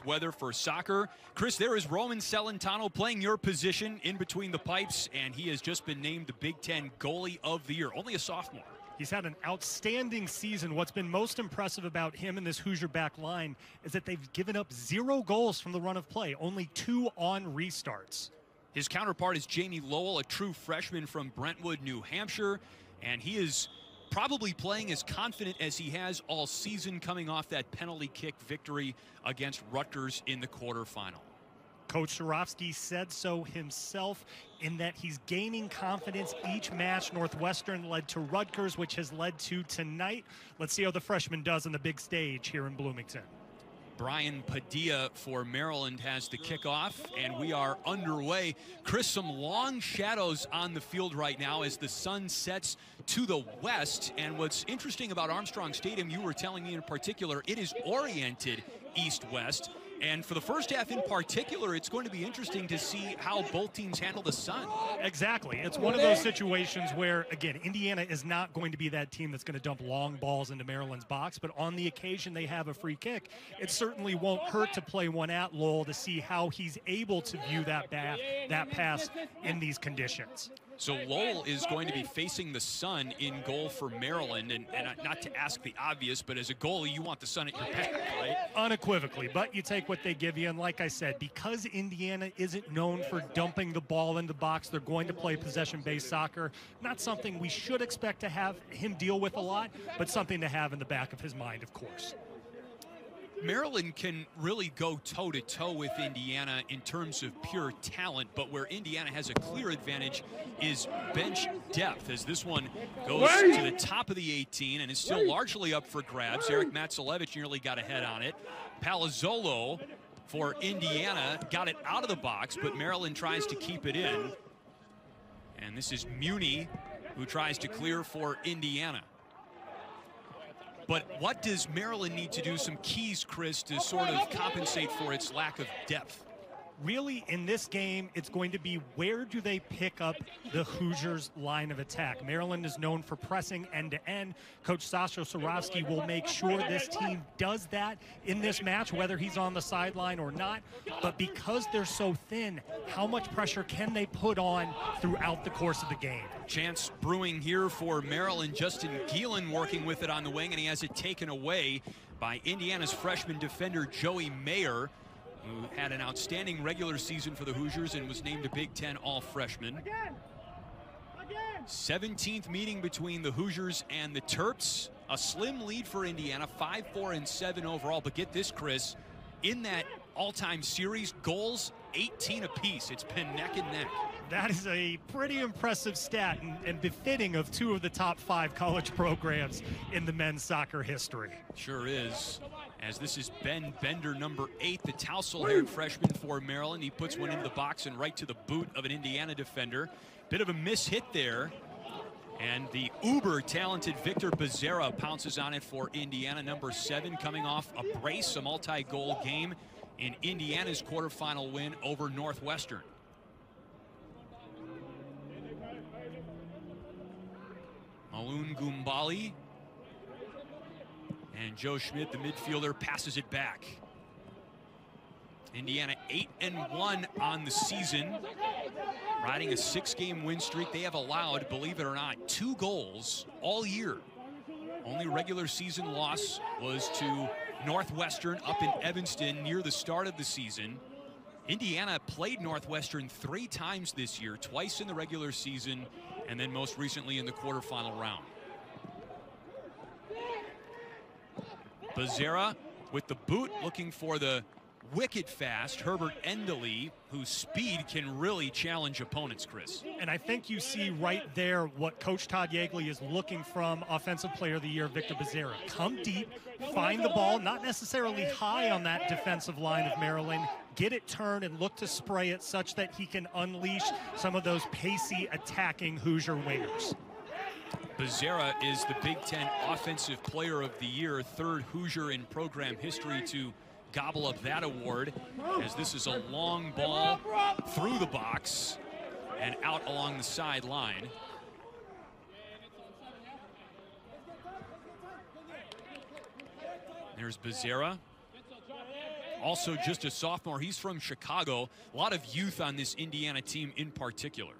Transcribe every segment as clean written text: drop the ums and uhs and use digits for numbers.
weather for soccer. Chris, there is Roman Celentano playing your position in between the pipes, and he has just been named the Big Ten Goalie of the Year, only a sophomore. He's had an outstanding season. What's been most impressive about him and this Hoosier back line is that they've given up 0 goals from the run of play, only 2 on restarts. His counterpart is Jamie Lowell, a true freshman from Brentwood, New Hampshire, and he is probably playing as confident as he has all season, coming off that penalty kick victory against Rutgers in the quarterfinal. Coach Swarovski said so himself, in that he's gaining confidence each match. Northwestern led to Rutgers, which has led to tonight. Let's see how the freshman does on the big stage here in Bloomington. Brian Padilla for Maryland has the kickoff, and we are underway. Chris, some long shadows on the field right now as the sun sets to the west. And what's interesting about Armstrong Stadium, you were telling me in particular, it is oriented east-west. And for the first half in particular, it's going to be interesting to see how both teams handle the sun. Exactly. It's one of those situations where, again, Indiana is not going to be that team that's going to dump long balls into Maryland's box, but on the occasion they have a free kick, it certainly won't hurt to play one at Lowell to see how he's able to view that pass in these conditions. So Lowell is going to be facing the sun in goal for Maryland, and not to ask the obvious, but as a goalie, you want the sun at your back, right? Unequivocally, but you take what they give you, and like I said, because Indiana isn't known for dumping the ball in the box, they're going to play possession-based soccer. Not something we should expect to have him deal with a lot, but something to have in the back of his mind, of course. Maryland can really go toe-to-toe with Indiana in terms of pure talent, but where Indiana has a clear advantage is bench depth, as this one goes to the top of the 18 and is still largely up for grabs. Eric Matsalevich nearly got ahead on it. Palazzolo for Indiana got it out of the box, but Maryland tries to keep it in. And this is Muni who tries to clear for Indiana. But what does Maryland need to do? Some keys, Chris, to sort of compensate for its lack of depth. Really, in this game, it's going to be where do they pick up the Hoosiers' line of attack. Maryland is known for pressing end-to-end. Coach Sasha Swarovski will make sure this team does that in this match, whether he's on the sideline or not. But because they're so thin, how much pressure can they put on throughout the course of the game? Chance brewing here for Maryland. Justin Geelan working with it on the wing, and he has it taken away by Indiana's freshman defender, Joey Mayer, who had an outstanding regular season for the Hoosiers and was named a Big Ten All-Freshman. 17th meeting between the Hoosiers and the Terps. A slim lead for Indiana, 5-4-7 overall. But get this, Chris, in that all-time series, goals 18 apiece. It's been neck and neck. That is a pretty impressive stat and befitting of 2 of the top 5 college programs in the men's soccer history. Sure is. As this is Ben Bender, number 8, the tousle-haired freshman for Maryland. He puts one into the box and right to the boot of an Indiana defender. Bit of a miss-hit there. And the uber-talented Victor Becerra pounces on it for Indiana, number 7, coming off a brace, a multi-goal game in Indiana's quarterfinal win over Northwestern. Maloon Gumbali. And Joe Schmidt, the midfielder, passes it back. Indiana 8-1 on the season, riding a 6-game win streak. They have allowed, believe it or not, 2 goals all year. Only regular season loss was to Northwestern up in Evanston near the start of the season. Indiana played Northwestern 3 times this year, twice in the regular season, and then most recently in the quarterfinal round. Becerra with the boot, looking for the wicked fast Herbert Endley, whose speed can really challenge opponents, Chris. And I think you see right there what Coach Todd Yeagley is looking from Offensive Player of the Year, Victor Becerra. Come deep, find the ball, not necessarily high on that defensive line of Maryland, get it turned and look to spray it such that he can unleash some of those pacey attacking Hoosier wingers. Becerra is the Big Ten Offensive Player of the Year, 3rd Hoosier in program history to gobble up that award, as this is a long ball through the box and out along the sideline. There's Becerra. also just a sophomore. He's from Chicago. A lot of youth on this Indiana team in particular.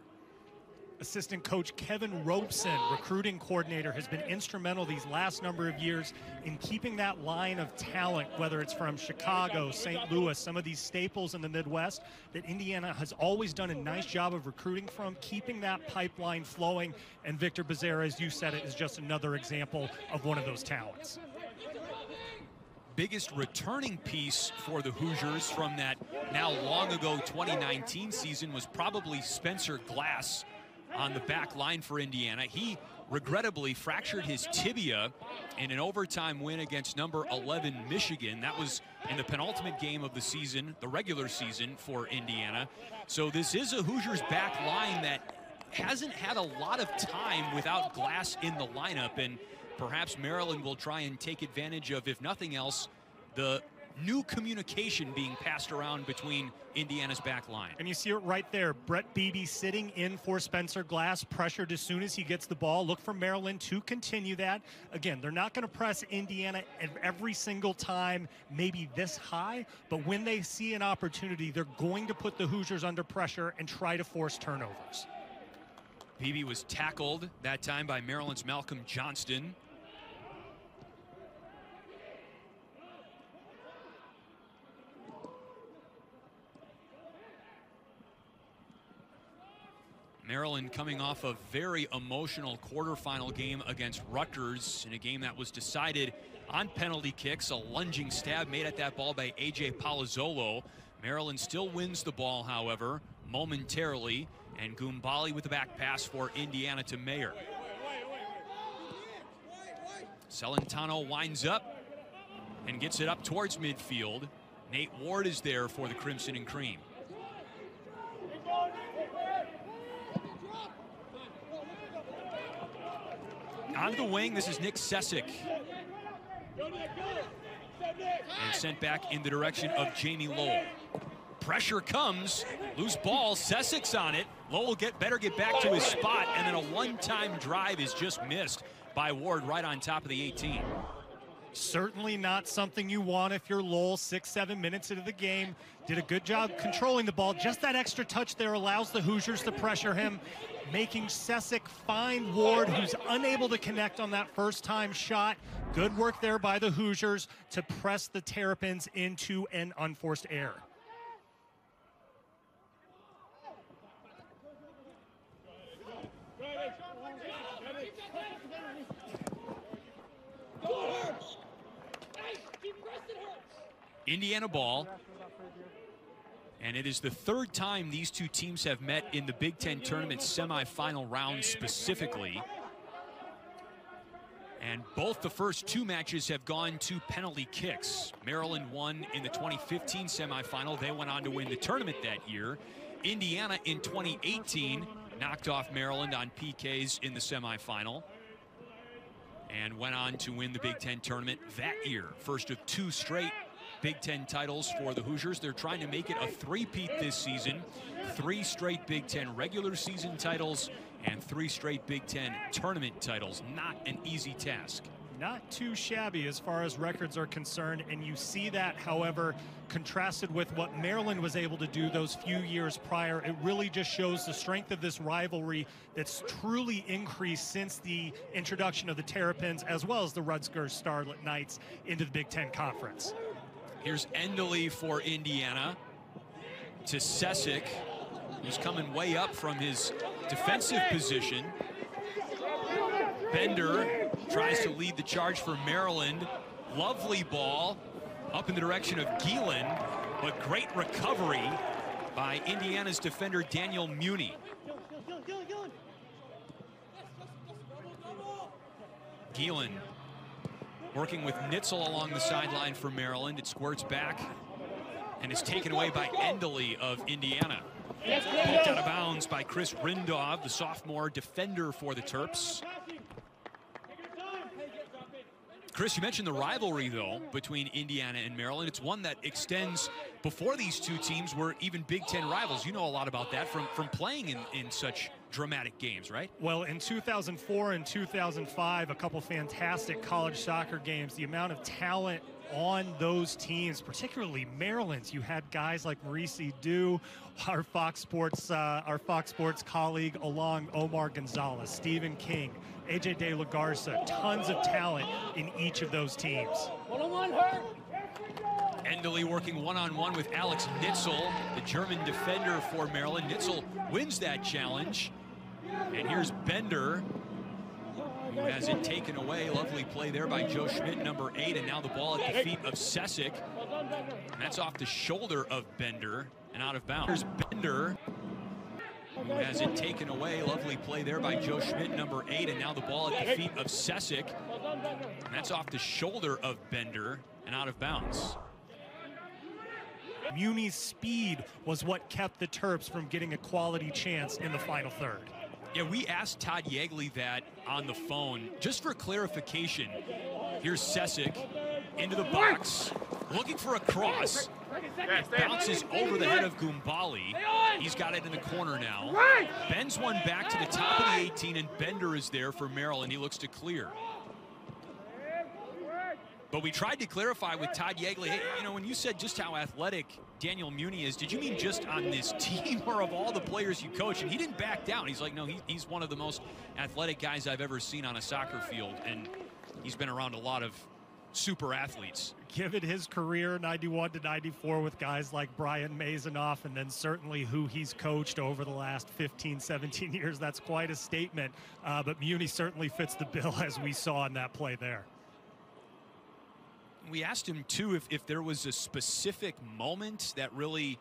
Assistant coach Kevin Robeson, recruiting coordinator, has been instrumental these last number of years in keeping that line of talent, whether it's from Chicago, St. Louis, some of these staples in the Midwest, that Indiana has always done a nice job of recruiting from, keeping that pipeline flowing. And Victor Becerra, as you said it, is just another example of one of those talents. Biggest returning piece for the Hoosiers from that now long ago 2019 season was probably Spencer Glass on the back line for Indiana. He regrettably fractured his tibia in an overtime win against number 11 Michigan. That was in the penultimate game of the season, the regular season for Indiana. So this is a Hoosiers back line that hasn't had a lot of time without Glass in the lineup, and perhaps Maryland will try and take advantage of, if nothing else, the new communication being passed around between Indiana's back line. And you see it right there. Brett Beebe sitting in for Spencer Glass, pressured as soon as he gets the ball. Look for Maryland to continue that. Again, they're not going to press Indiana every single time, maybe this high, but when they see an opportunity, they're going to put the Hoosiers under pressure and try to force turnovers. Beebe was tackled that time by Maryland's Malcolm Johnston. Maryland coming off a very emotional quarterfinal game against Rutgers in a game that was decided on penalty kicks. A lunging stab made at that ball by A.J. Palazzolo. Maryland still wins the ball, however, momentarily, and Goombali with the back pass for Indiana to Mayer. Celentano winds up and gets it up towards midfield. Nate Ward is there for the Crimson and Cream. On the wing, this is Nick Sessick. And sent back in the direction of Jamie Lowell. Pressure comes, loose ball, Sessick's on it. Lowell better get back to his spot, and then a one-time drive is just missed by Ward right on top of the 18. Certainly not something you want if you're Lowell 6-7 minutes into the game. Did a good job controlling the ball. Just that extra touch there allows the Hoosiers to pressure him, making Sessick find Ward, who's unable to connect on that first-time shot. Good work there by the Hoosiers to press the Terrapins into an unforced error. Indiana ball, and it is the third time these two teams have met in the Big Ten tournament semifinal round specifically. And both the first two matches have gone to penalty kicks. Maryland won in the 2015 semifinal. They went on to win the tournament that year. Indiana in 2018 knocked off Maryland on PKs in the semifinal and went on to win the Big Ten tournament that year. First of two straight Big Ten titles for the Hoosiers. They're trying to make it a three-peat this season. 3 straight Big Ten regular season titles and 3 straight Big Ten tournament titles. Not an easy task. Not too shabby as far as records are concerned, and you see that, however, contrasted with what Maryland was able to do those few years prior. It really just shows the strength of this rivalry that's truly increased since the introduction of the Terrapins as well as the Rutgers Scarlet Knights into the Big Ten Conference. Here's Endley for Indiana to Sessick, who's coming way up from his defensive position. Bender tries to lead the charge for Maryland. Lovely ball up in the direction of Gielan, but great recovery by Indiana's defender Daniel Muni. Gielan working with Nitzel along the sideline for Maryland. It squirts back and is taken away by Endley of Indiana. Poked out of bounds by Chris Rindov, the sophomore defender for the Terps. Chris, you mentioned the rivalry, though, between Indiana and Maryland. It's one that extends before these two teams were even Big Ten rivals. You know a lot about that from playing in such dramatic games, right? Well, in 2004 and 2005, a couple fantastic college soccer games. The amount of talent on those teams, particularly Maryland's, you had guys like Maurice Edu, our Fox Sports colleague, along Omar Gonzalez, Stephen King, AJ De La Garza, tons of talent in each of those teams. Endely working one-on-one with Alex Nitzel, the German defender for Maryland. Nitzel wins that challenge. And here's Bender, who has it taken away. Lovely play there by Joe Schmidt, number 8. And now the ball at the feet of Sesic. And that's off the shoulder of Bender and out of bounds. Here's Bender, who has it taken away. Lovely play there by Joe Schmidt, number 8. And now the ball at the feet of Sesic. And that's off the shoulder of Bender and out of bounds. Muni's speed was what kept the Terps from getting a quality chance in the final third. Yeah, we asked Todd Yeagley that on the phone. Just for clarification, here's Sesic into the box, looking for a cross. It bounces over the head of Gumbali. He's got it in the corner now. Bends one back to the top of the 18, and Bender is there for Maryland. He looks to clear. But we tried to clarify with Todd Yeagley, hey, you know, when you said just how athletic Daniel Muni is, did you mean just on this team or of all the players you coach? And he didn't back down. He's like, no, he's one of the most athletic guys I've ever seen on a soccer field. And he's been around a lot of super athletes. Given his career, 91 to 94, with guys like Brian Mazonoff, and then certainly who he's coached over the last 15, 17 years, that's quite a statement. But Muni certainly fits the bill, as we saw in that play there. We asked him, too, if there was a specific moment that really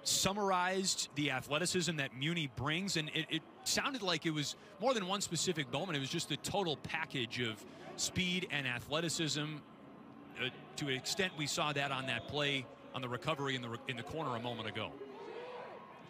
summarized the athleticism that Muni brings. And it sounded like it was more than one specific moment. It was just the total package of speed and athleticism. To an extent, we saw that on that play on the recovery in the corner a moment ago.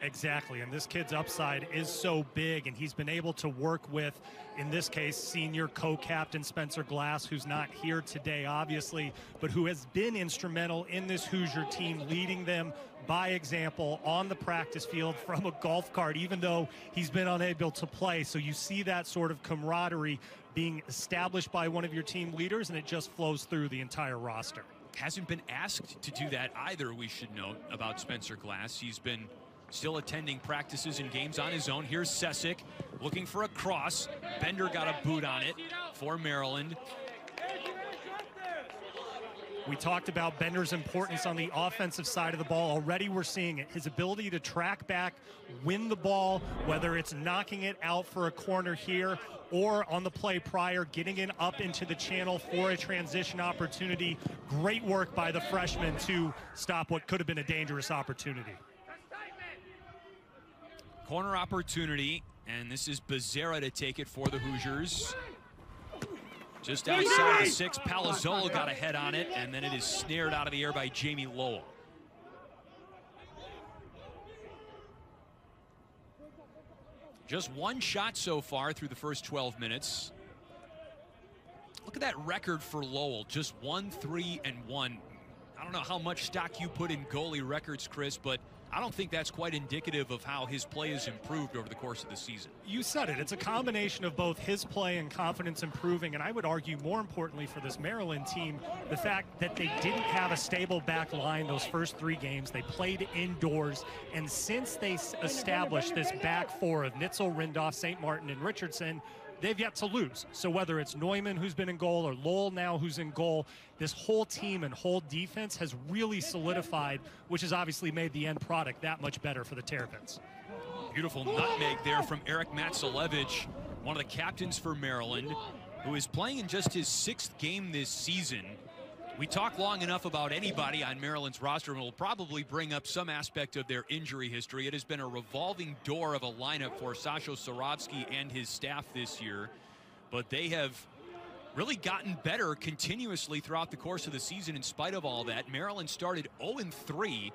Exactly, and this kid's upside is so big, and he's been able to work with, in this case, senior co-captain Spencer Glass, who's not here today, obviously, but who has been instrumental in this Hoosier team, leading them by example on the practice field from a golf cart, even though he's been unable to play. So you see that sort of camaraderie being established by one of your team leaders, and it just flows through the entire roster. Hasn't been asked to do that either, we should note, about Spencer Glass. He's been still attending practices and games on his own. Here's Sesic looking for a cross. Bender got a boot on it for Maryland. We talked about Bender's importance on the offensive side of the ball. Already we're seeing it. His ability to track back, win the ball, whether it's knocking it out for a corner here or on the play prior, getting it up into the channel for a transition opportunity. Great work by the freshman to stop what could have been a dangerous opportunity. Corner opportunity, and this is Becerra to take it for the Hoosiers. Just outside the 6, Palazzolo got a head on it, and then it is snared out of the air by Jamie Lowell. Just one shot so far through the first 12 minutes. Look at that record for Lowell, just 1-3-1. I don't know how much stock you put in goalie records, Chris, but I don't think that's quite indicative of how his play has improved over the course of the season. You said it. It's a combination of both his play and confidence improving, and I would argue more importantly for this Maryland team, the fact that they didn't have a stable back line those first 3 games. They played indoors, and since they established this back 4 of Nitzel, Rindolph, St. Martin, and Richardson, they've yet to lose. So whether it's Neumann, who's been in goal, or Lowell now, who's in goal, this whole team and whole defense has really solidified, which has obviously made the end product that much better for the Terrapins. Beautiful nutmeg there from Eric Matsalevich, one of the captains for Maryland, who is playing in just his 6th game this season. We talk long enough about anybody on Maryland's roster, and we'll probably bring up some aspect of their injury history. It has been a revolving door of a lineup for Sasho Sorovsky and his staff this year, but they have really gotten better continuously throughout the course of the season in spite of all that. Maryland started 0-3,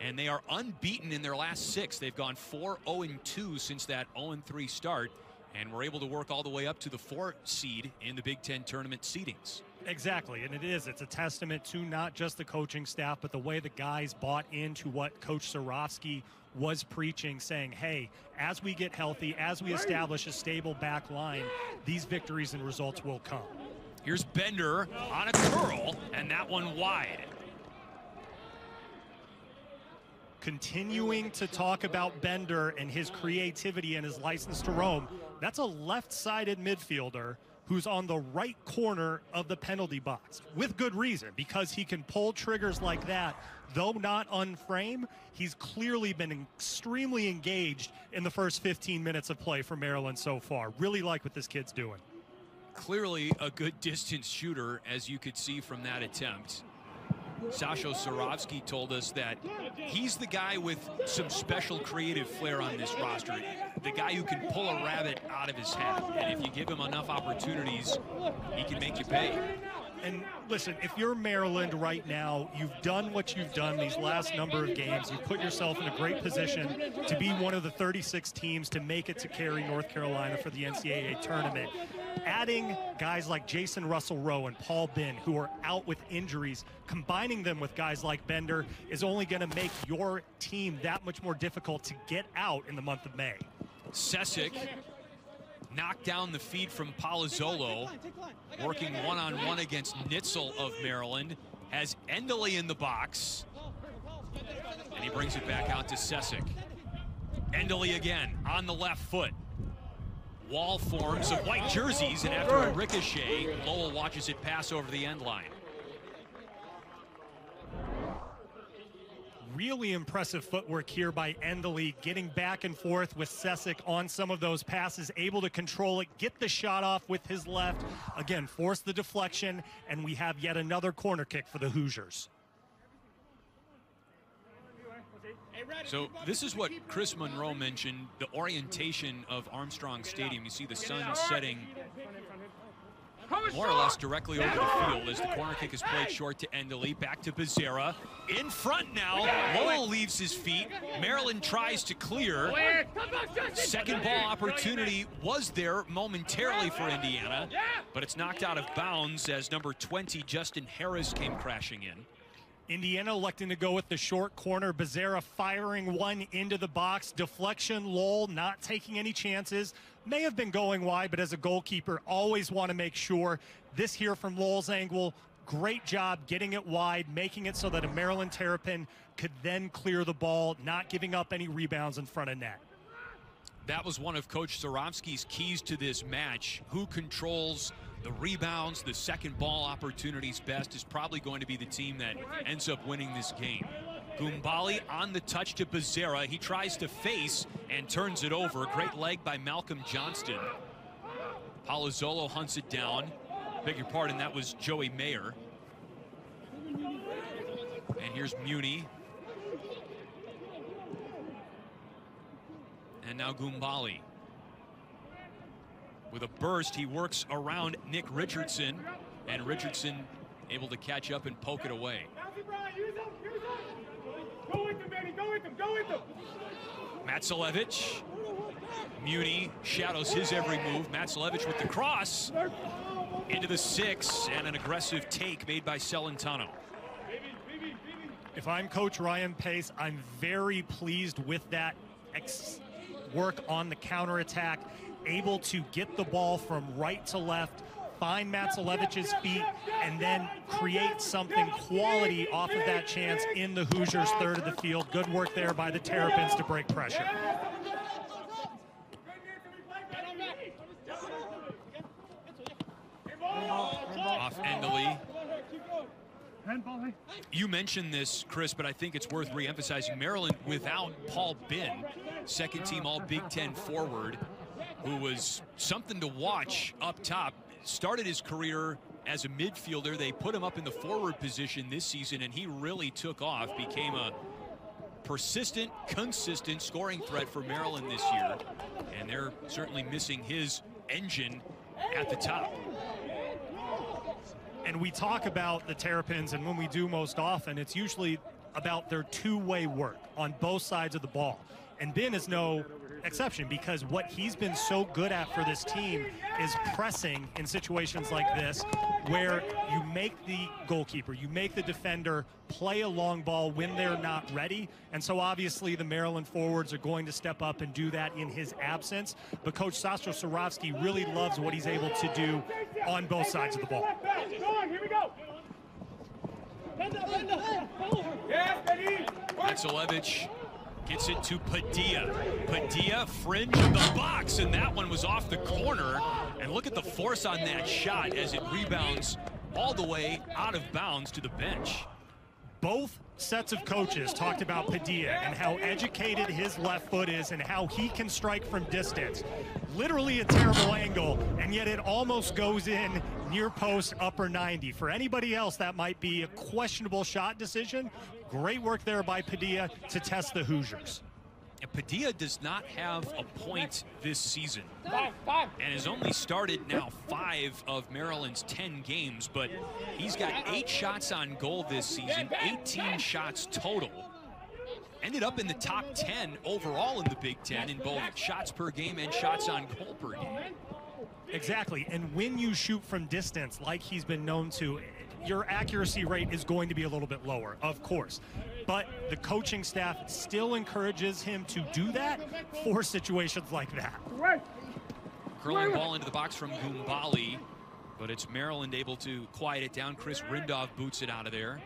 and they are unbeaten in their last 6. They've gone 4-0-2 since that 0-3 start, and were able to work all the way up to the 4th seed in the Big Ten tournament seedings. Exactly, and it is. It's a testament to not just the coaching staff, but the way the guys bought into what Coach Sarofsky was preaching, saying, hey, as we get healthy, as we establish a stable back line, these victories and results will come. Here's Bender on a curl, and that one wide. Continuing to talk about Bender and his creativity and his license to roam, that's a left-sided midfielder who's on the right corner of the penalty box, with good reason, because he can pull triggers like that. Though not unframe, he's clearly been extremely engaged in the first 15 minutes of play for Maryland so far. Really like what this kid's doing. Clearly a good distance shooter, as you could see from that attempt. Sasho Sarovsky told us that he's the guy with some special creative flair on this roster. The guy who can pull a rabbit out of his hat. And if you give him enough opportunities, he can make you pay. And listen, if you're Maryland right now, you've done what you've done these last number of games. You've put yourself in a great position to be one of the 36 teams to make it to carry North Carolina for the NCAA tournament. Adding guys like Jason Russell-Rowe and Paul Bin, who are out with injuries, combining them with guys like Bender is only going to make your team that much more difficult to get out in the month of May. Sesic knocked down the feed from Palazzolo, working one-on-one against Nitzel of Maryland, has Endley in the box, and he brings it back out to Sesic. Endley again on the left foot. Wall forms of white jerseys, and after a ricochet, Lowell watches it pass over the end line. Really impressive footwork here by Endley, getting back and forth with Sesic on some of those passes, able to control it, get the shot off with his left. Again, force the deflection, and we have yet another corner kick for the Hoosiers. So this is what Chris Monroe mentioned, the orientation of Armstrong Stadium. You see the sun setting more or less directly over the field as the corner kick is played short to Endley. Back to Becerra. In front now. Lowell leaves his feet. Maryland tries to clear. Second ball opportunity was there momentarily for Indiana, but it's knocked out of bounds as number 20, Justin Harris, came crashing in. Indiana electing to go with the short corner. Becerra firing one into the box. Deflection, Lowell not taking any chances. May have been going wide, but as a goalkeeper, always want to make sure. This here from Lowell's angle, great job getting it wide, making it so that a Maryland Terrapin could then clear the ball, not giving up any rebounds in front of net. That was one of Coach Sarofsky's keys to this match. Who controls the rebounds, the second ball opportunities best is probably going to be the team that ends up winning this game. Gumbali on the touch to Becerra. He tries to face and turns it over. Great leg by Malcolm Johnston. Palazzolo hunts it down. Beg your pardon, that was Joey Mayer. And here's Muni. And now Gumbali. With a burst, he works around Nick Richardson, and Richardson able to catch up and poke it away. Go with him, Manny. Go with him. Go with him. Matsalevich. Muni shadows his every move. Matsalevich with the cross into the 6, and an aggressive take made by Celentano. If I'm Coach Ryan Pace, I'm very pleased with that work on the counterattack, able to get the ball from right to left, find Matsalevich's feet, and then create something quality off of that chance in the Hoosiers' third of the field. Good work there by the Terrapins to break pressure. Off Endley. You mentioned this, Chris, but I think it's worth re-emphasizing. Maryland without Paul Bin, second team all Big Ten forward, who was something to watch up top. Started his career as a midfielder. They put him up in the forward position this season, and he really took off, became a persistent, consistent scoring threat for Maryland this year. And they're certainly missing his engine at the top. And we talk about the Terrapins, and when we do most often, it's usually about their two-way work on both sides of the ball. And Bin is no exception, because what he's been so good at for this team is pressing in situations like this, where you make the goalkeeper, you make the defender play a long ball when they're not ready. And so obviously the Maryland forwards are going to step up and do that in his absence. But Coach Sasho Sorovsky really loves what he's able to do on both sides of the ball. Here we go. Matsalevich gets it to Padilla. Padilla, fringe of the box, and that one was off the corner. And look at the force on that shot as it rebounds all the way out of bounds to the bench. Both sets of coaches talked about Padilla and how educated his left foot is and how he can strike from distance. Literally a terrible angle, and yet it almost goes in near post, upper 90. For anybody else, that might be a questionable shot decision. Great work there by Padilla to test the Hoosiers. And Padilla does not have a point this season and has only started now 5 of Maryland's 10 games, but he's got 8 shots on goal this season, 18 shots total. Ended up in the top 10 overall in the Big Ten in both shots per game and shots on goal per game. Exactly, and when you shoot from distance like he's been known to, your accuracy rate is going to be a little bit lower, of course. But the coaching staff still encourages him to do that for situations like that. Curling ball into the box from Gumbali, but it's Maryland able to quiet it down. Chris Rindhoff boots it out of there.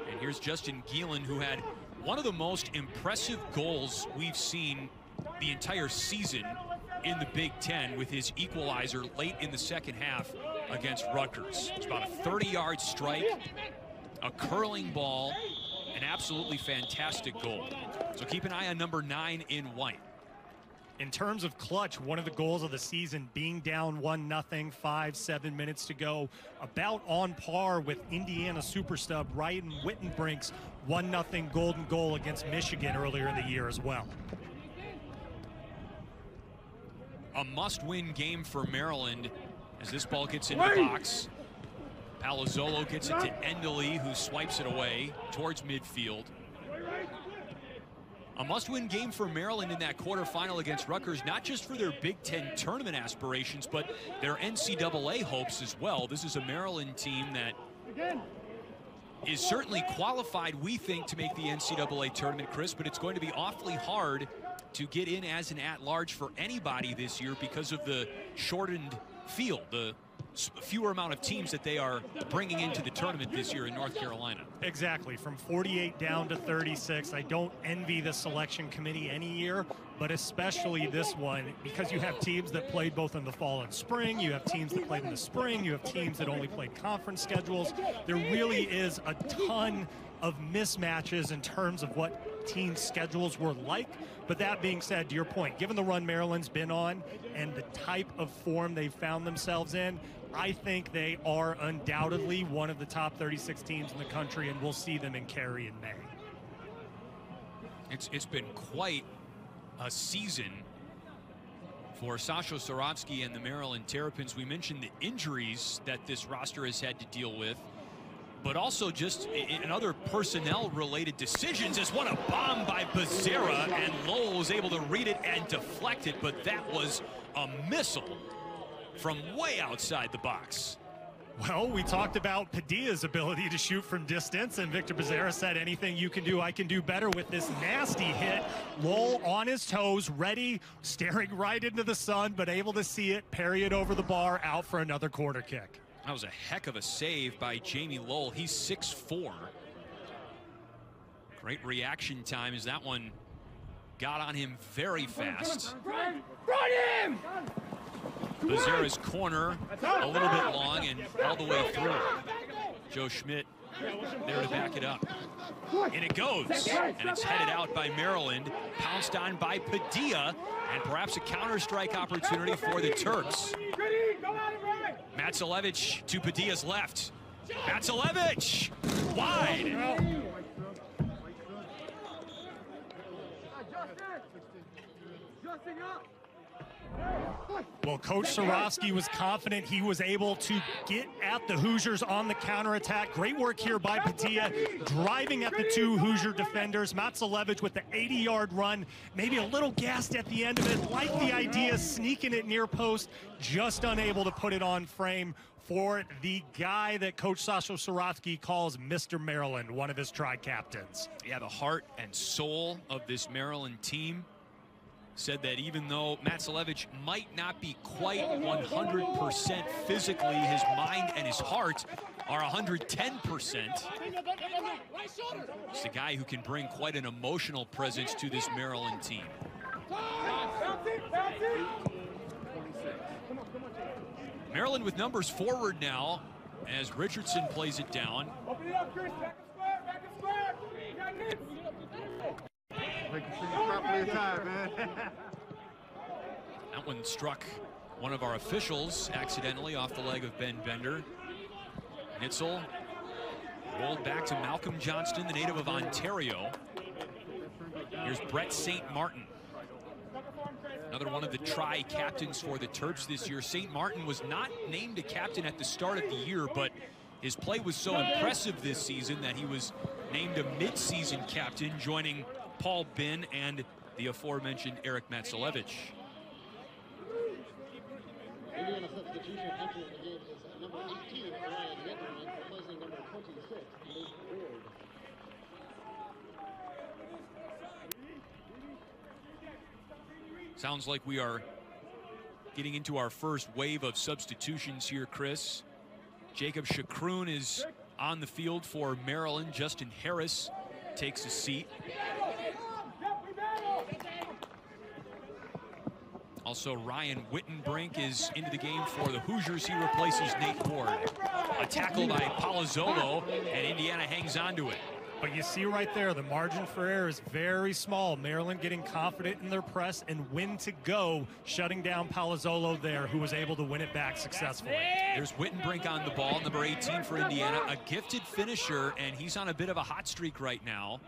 And here's Justin Geelan, who had one of the most impressive goals we've seen the entire season in the Big Ten with his equalizer late in the second half against Rutgers. It's about a 30-yard strike, a curling ball, an absolutely fantastic goal. So keep an eye on number 9 in white. In terms of clutch, one of the goals of the season being down 1-0, 5-7 minutes to go, about on par with Indiana super sub Ryan Wittenbrink's 1-0 golden goal against Michigan earlier in the year as well. A must-win game for Maryland as this ball gets into the box. Palazzolo gets it to Endley, who swipes it away towards midfield. A must-win game for Maryland in that quarterfinal against Rutgers, not just for their Big Ten tournament aspirations, but their NCAA hopes as well. This is a Maryland team that is certainly qualified, we think, to make the NCAA tournament, Chris, but it's going to be awfully hard to get in as an at-large for anybody this year because of the shortened field, the fewer amount of teams that they are bringing into the tournament this year in North Carolina. Exactly, from 48 down to 36. I don't envy the selection committee any year, but especially this one, because you have teams that played both in the fall and spring, you have teams that played in the spring, you have teams that only played conference schedules. There really is a ton of mismatches in terms of what team schedules were like. But that being said, to your point, given the run Maryland's been on and the type of form they've found themselves in, I think they are undoubtedly one of the top 36 teams in the country, and we'll see them in Cary in May. It's been quite a season for Sasho Sorovsky and the Maryland Terrapins. We mentioned the injuries that this roster has had to deal with, but also just in other personnel-related decisions. As what a bomb by Becerra, and Lowell was able to read it and deflect it, but that was a missile from way outside the box. Well, we talked about Padilla's ability to shoot from distance, and Victor Becerra said, anything you can do, I can do better with this nasty hit. Lowell on his toes, ready, staring right into the sun, but able to see it, parry it over the bar, out for another corner kick. That was a heck of a save by Jamie Lowell. He's 6'4". Great reaction time as that one got on him very fast. Run him! Becerra's corner a little bit long and all the way through. Joe Schmidt there to back it up. And it goes, and it's headed out by Maryland, pounced on by Padilla, and perhaps a counter-strike opportunity for the Terps. Matsalevich to Padilla's left. Matsalevich wide. Well, Coach Sarofsky was confident he was able to get at the Hoosiers on the counterattack. Great work here by Padilla, driving at the two Hoosier defenders. Matsalevich with the 80-yard run, maybe a little gassed at the end of it, liked the idea, sneaking it near post, just unable to put it on frame for the guy that Coach Sasha Sarofsky calls Mr. Maryland, one of his tri-captains. Yeah, the heart and soul of this Maryland team. Said that even though Matsalevich might not be quite 100% physically, his mind and his heart are 110%. It's a guy who can bring quite an emotional presence to this Maryland team. Maryland with numbers forward now as Richardson plays it down. Open it up, Chris. Back and square. That one struck one of our officials accidentally off the leg of Ben Bender. Nitzel rolled back to Malcolm Johnston, the native of Ontario. Here's Brett St. Martin, another one of the tri-captains for the Terps this year. St. Martin was not named a captain at the start of the year, but his play was so impressive this season that he was named a mid-season captain, joining Paul Bin and the aforementioned Eric Matsalevich. Indiana substitution entering the game is number 18, Ryan Yetterman, replacing number 26, Luke Ward. Sounds like we are getting into our first wave of substitutions here, Chris. Jacob Chacroun is on the field for Maryland. Justin Harris takes a seat. Also, Ryan Wittenbrink is into the game for the Hoosiers. He replaces Nate Ward. A tackle by Palazzolo, and Indiana hangs on to it. But you see right there, the margin for error is very small. Maryland getting confident in their press and when to go, shutting down Palazzolo there, who was able to win it back successfully. There's Wittenbrink on the ball, number 18 for Indiana, a gifted finisher, and he's on a bit of a hot streak right now.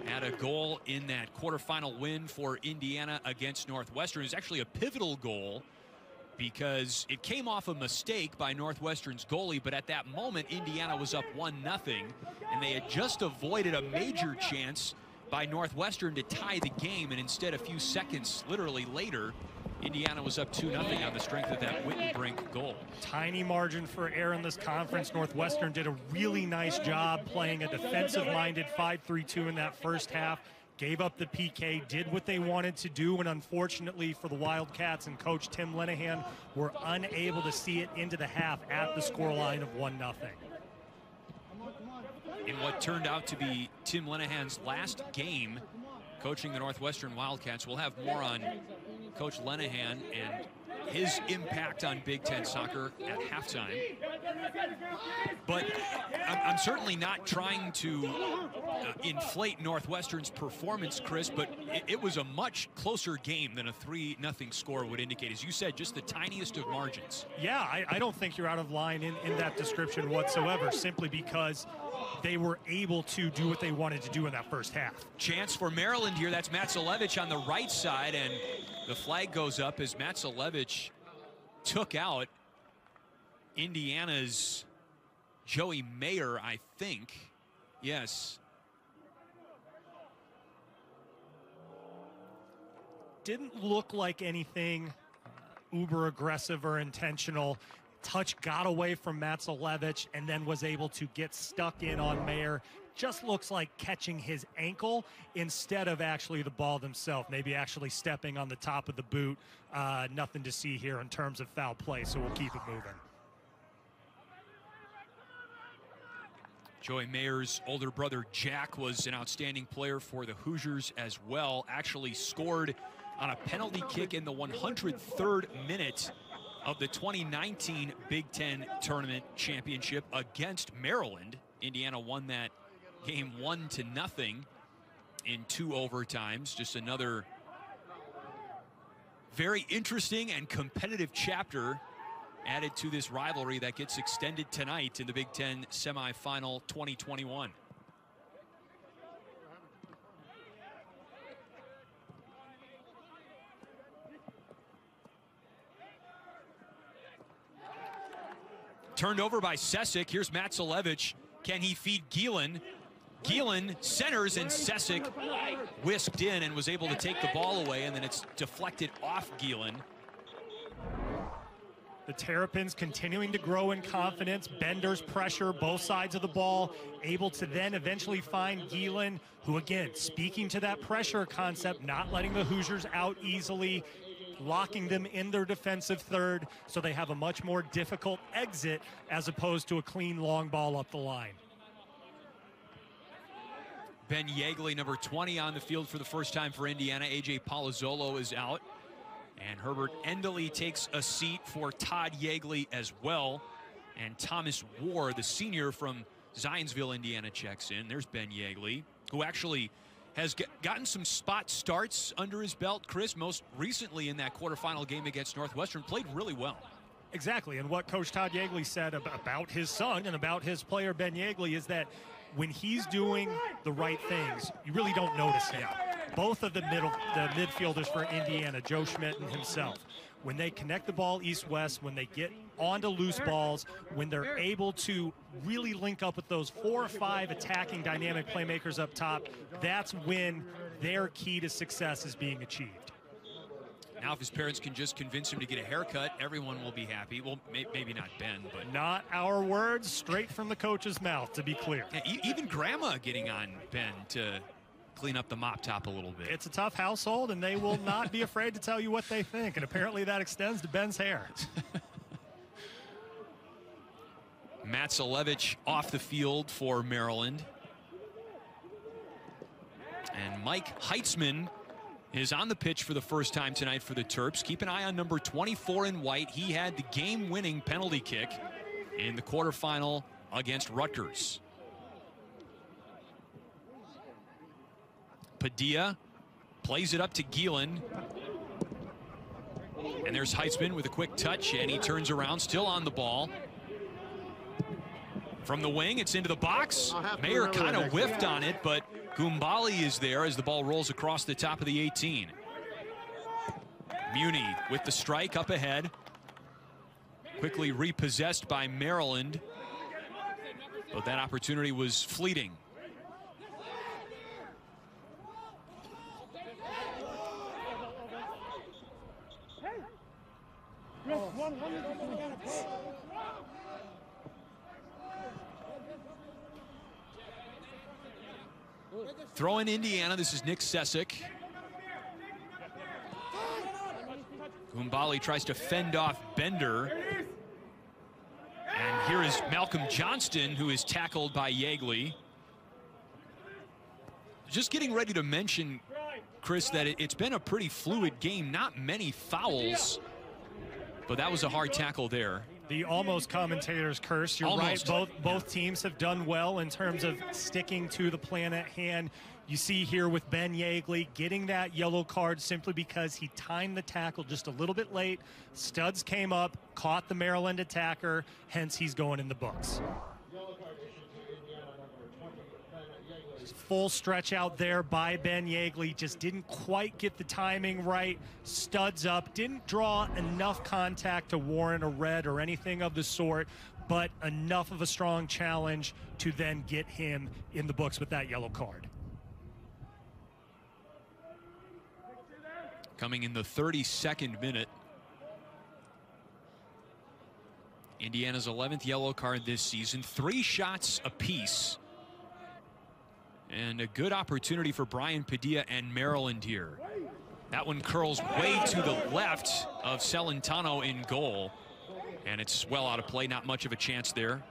Had a goal in that quarterfinal win for Indiana against Northwestern. It was actually a pivotal goal because it came off a mistake by Northwestern's goalie, but at that moment, Indiana was up 1-0, and they had just avoided a major chance by Northwestern to tie the game, and instead, a few seconds literally later, Indiana was up 2-0 on the strength of that Wittenbrink goal. Tiny margin for error in this conference. Northwestern did a really nice job playing a defensive-minded 5-3-2 in that first half. Gave up the PK, did what they wanted to do, and unfortunately for the Wildcats and Coach Tim Lenahan were unable to see it into the half at the scoreline of 1-0. In what turned out to be Tim Lenahan's last game coaching the Northwestern Wildcats. We'll have more on Coach Lenahan and his impact on Big Ten soccer at halftime. But I'm certainly not trying to inflate Northwestern's performance, Chris, but it was a much closer game than a 3-0 score would indicate. As you said, just the tiniest of margins. Yeah, I don't think you're out of line in that description whatsoever, simply because they were able to do what they wanted to do in that first half. Chance for Maryland here. That's Matsalevich on the right side, and the flag goes up as Matsalevich took out Indiana's Joey Mayer, I think. Yes. Didn't look like anything uber aggressive or intentional. Touch got away from Matsalevich and then was able to get stuck in on Mayer. Just looks like catching his ankle instead of actually the ball themselves. Maybe actually stepping on the top of the boot. Nothing to see here in terms of foul play, so we'll keep it moving. Joey Mayer's older brother Jack was an outstanding player for the Hoosiers as well. Actually scored on a penalty kick in the 103rd minute of the 2019 Big Ten Tournament Championship against Maryland. Indiana won that game 1-0 in 2 overtimes. Just another very interesting and competitive chapter added to this rivalry that gets extended tonight in the Big Ten Semifinal 2021. Turned over by Sesic. Here's Matsalevich. Can he feed Gielan? Gielan centers, and Sesic whisked in and was able to take the ball away, and then it's deflected off Gielan. The Terrapins continuing to grow in confidence. Bender's pressure, both sides of the ball, able to then eventually find Gielan, who again, speaking to that pressure concept, not letting the Hoosiers out easily, locking them in their defensive third, so they have a much more difficult exit as opposed to a clean long ball up the line. Ben Yeagley, number 20, on the field for the first time for Indiana. A.J. Palazzolo is out. And Herbert Endley takes a seat for Todd Yeagley as well. And Thomas Ward, the senior from Zionsville, Indiana, checks in. There's Ben Yeagley, who actually has gotten some spot starts under his belt, Chris, most recently in that quarterfinal game against Northwestern. Played really well. Exactly, and what Coach Todd Yeagley said about his son and about his player Ben Yeagley is that when he's doing the right things, you really don't notice him. Both of the midfielders for Indiana, Joe Schmidt and himself, when they connect the ball east-west, when they get onto loose balls, when they're able to really link up with those 4 or 5 attacking dynamic playmakers up top, that's when their key to success is being achieved. Now if his parents can just convince him to get a haircut, everyone will be happy. Well, maybe not Ben, but... Not our words, straight from the coach's mouth, to be clear. Yeah, even Grandma getting on Ben to clean up the mop top a little bit. It's a tough household, and they will not be afraid to tell you what they think, and apparently that extends to Ben's hair. Matsalevich off the field for Maryland. And Mike Heitzman is on the pitch for the first time tonight for the Terps. Keep an eye on number 24 in white. He had the game-winning penalty kick in the quarterfinal against Rutgers. Padilla plays it up to Gielan. And there's Heitzman with a quick touch, and he turns around, still on the ball. From the wing, it's into the box. Mayer kind of whiffed on it, but Gumbali is there as the ball rolls across the top of the 18. Muni with the strike up ahead. Quickly repossessed by Maryland, but that opportunity was fleeting. Throw in Indiana. This is Nick Sesic. Gumbali tries to fend off Bender. And here is Malcolm Johnston, who is tackled by Yeagley. Just getting ready to mention, Chris, that it's been a pretty fluid game. Not many fouls, but that was a hard tackle there. The almost commentator's curse. You're almost. Right. Both teams have done well in terms of sticking to the plan at hand. You see here with Ben Yeagley getting that yellow card simply because he timed the tackle just a little bit late. Studs came up, caught the Maryland attacker, hence he's going in the books. Full stretch out there by Ben Yeagley, just didn't quite get the timing right. Studs up, didn't draw enough contact to warrant a red or anything of the sort, but enough of a strong challenge to then get him in the books with that yellow card. Coming in the 32nd minute. Indiana's 11th yellow card this season. 3 shots apiece. And a good opportunity for Brian Padilla and Maryland here. That one curls way to the left of Celentano in goal. And it's well out of play, not much of a chance there.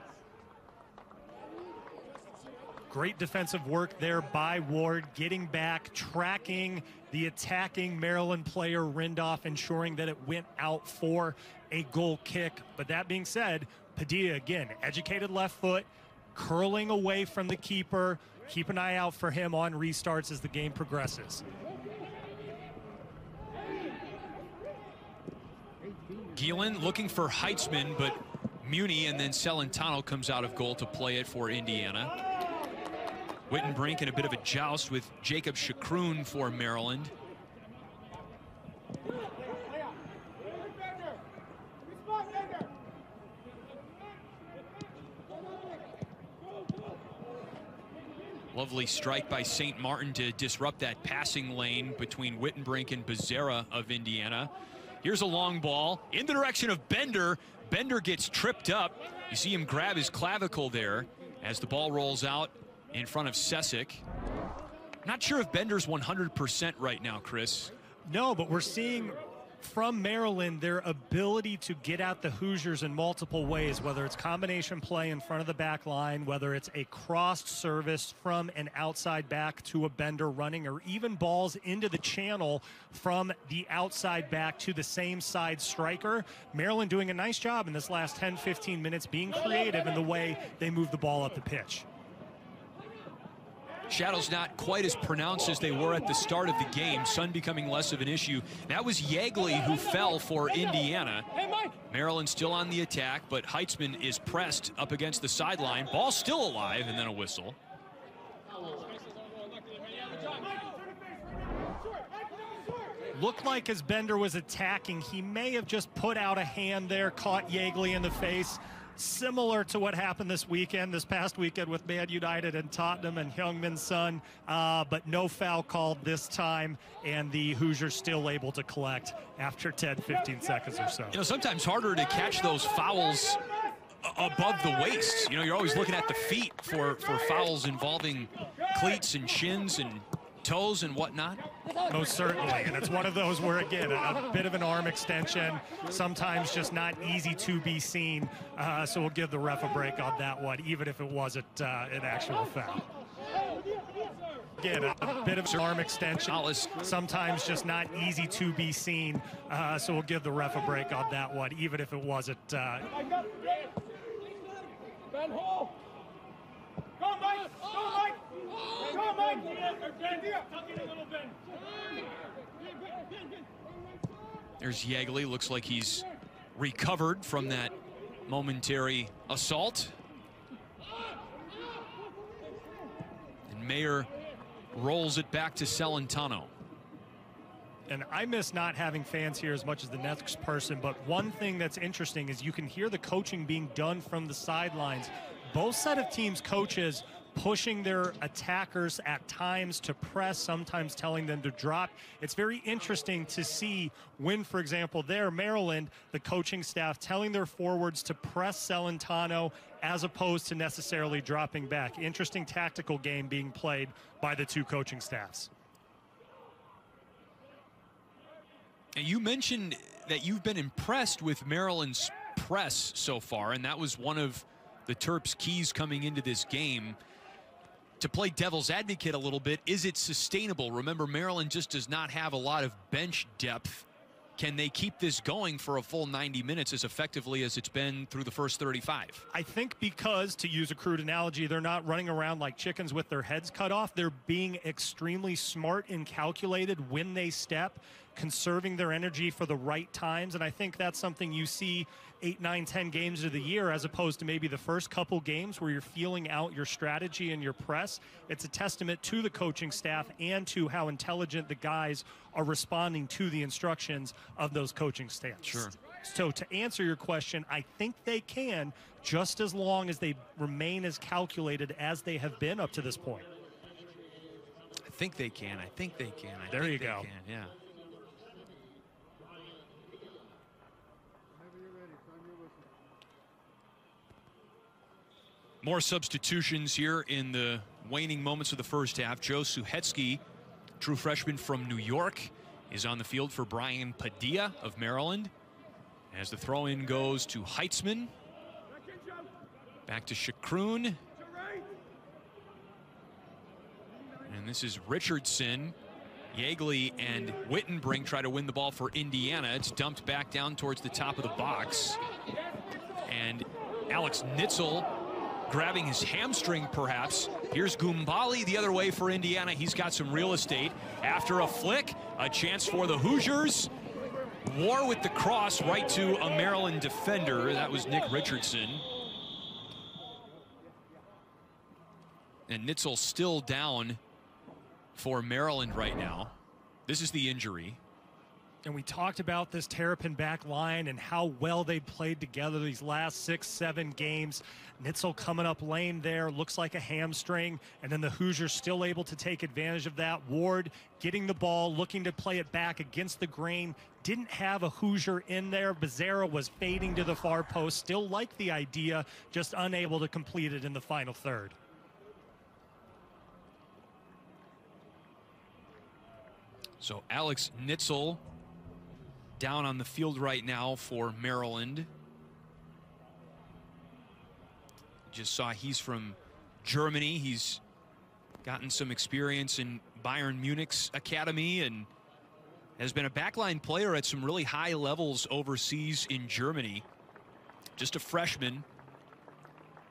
Great defensive work there by Ward, getting back, tracking the attacking Maryland player Rindolph, ensuring that it went out for a goal kick. But that being said, Padilla, again, educated left foot, curling away from the keeper. Keep an eye out for him on restarts as the game progresses. Gielan looking for Heitzman, but Muni and then Celentano comes out of goal to play it for Indiana. Wittenbrink in a bit of a joust with Jacob Chacroun for Maryland. Lovely strike by St. Martin to disrupt that passing lane between Wittenbrink and Becerra of Indiana. Here's a long ball in the direction of Bender. Bender gets tripped up. You see him grab his clavicle there as the ball rolls out in front of Sesic. Not sure if Bender's 100% right now, Chris. No, but we're seeing from Maryland their ability to get at the Hoosiers in multiple ways, whether it's combination play in front of the back line, whether it's a crossed service from an outside back to a Bender running, or even balls into the channel from the outside back to the same side striker. Maryland doing a nice job in this last 10-15 minutes being creative in the way they move the ball up the pitch. Shadows not quite as pronounced as they were at the start of the game. Sun becoming less of an issue. That was Yeagley who fell for Indiana. Maryland still on the attack, but Heitzman is pressed up against the sideline. Ball still alive, and then a whistle. Looked like as Bender was attacking, he may have just put out a hand there, caught Yeagley in the face. Similar to what happened this past weekend with Man United and Tottenham and Heung-min Son, but no foul called this time, and the Hoosiers still able to collect after 10-15 seconds or so. You know, sometimes harder to catch those fouls above the waist. You know, you're always looking at the feet for fouls involving cleats and shins and toes and whatnot. Most certainly, and it's one of those where, again, a bit of an arm extension, sometimes just not easy to be seen, so we'll give the ref a break on that one, even if it wasn't an actual foul. Again, a bit of an arm extension, sometimes just not easy to be seen, so we'll give the ref a break on that one, even if it wasn't. Ben Hall! Go, Mike! Go, Mike! Go, Mike! Tuck it a little bit. There's Yeagley. Looks like he's recovered from that momentary assault. And Mayer rolls it back to Celentano. And I miss not having fans here as much as the next person, but one thing that's interesting is you can hear the coaching being done from the sidelines. Both set of teams' coaches pushing their attackers at times to press, sometimes telling them to drop. It's very interesting to see when, for example, there, Maryland, the coaching staff telling their forwards to press Celentano as opposed to necessarily dropping back. Interesting tactical game being played by the two coaching staffs. And you mentioned that you've been impressed with Maryland's press so far, and that was one of the Terps' keys coming into this game. To play devil's advocate a little bit, is it sustainable? Remember, Maryland just does not have a lot of bench depth. Can they keep this going for a full 90 minutes as effectively as it's been through the first 35? I think because, to use a crude analogy, they're not running around like chickens with their heads cut off. They're being extremely smart and calculated when they step, conserving their energy for the right times. And I think that's something you see 8, 9, 10 games of the year, as opposed to maybe the first couple games where you're feeling out your strategy and your press. It's a testament to the coaching staff and to how intelligent the guys are responding to the instructions of those coaching staffs. Sure. So to answer your question, I think they can, just as long as they remain as calculated as they have been up to this point. I think they can. I think they can. There you go. Yeah. More substitutions here in the waning moments of the first half. Joe Suchetsky, true freshman from New York, is on the field for Brian Padilla of Maryland. As the throw-in goes to Heitzman. Back to Chacroon. And this is Richardson. Yeagley and Wittenbrink try to win the ball for Indiana. It's dumped back down towards the top of the box. And Alex Nitzel grabbing his hamstring, perhaps. Here's Gumbali the other way for Indiana. He's got some real estate. After a flick, a chance for the Hoosiers. War with the cross right to a Maryland defender. That was Nick Richardson. And Nitzel still down for Maryland right now. This is the injury. And we talked about this Terrapin back line and how well they played together these last 6-7 games. Nitzel coming up lame there, looks like a hamstring, and then the Hoosiers still able to take advantage of that. Ward getting the ball, looking to play it back against the grain. Didn't have a Hoosier in there. Becerra was fading to the far post, still liked the idea, just unable to complete it in the final third. So Alex Nitzel down on the field right now for Maryland. Just saw he's from Germany. He's gotten some experience in Bayern Munich's academy and has been a backline player at some really high levels overseas in Germany. Just a freshman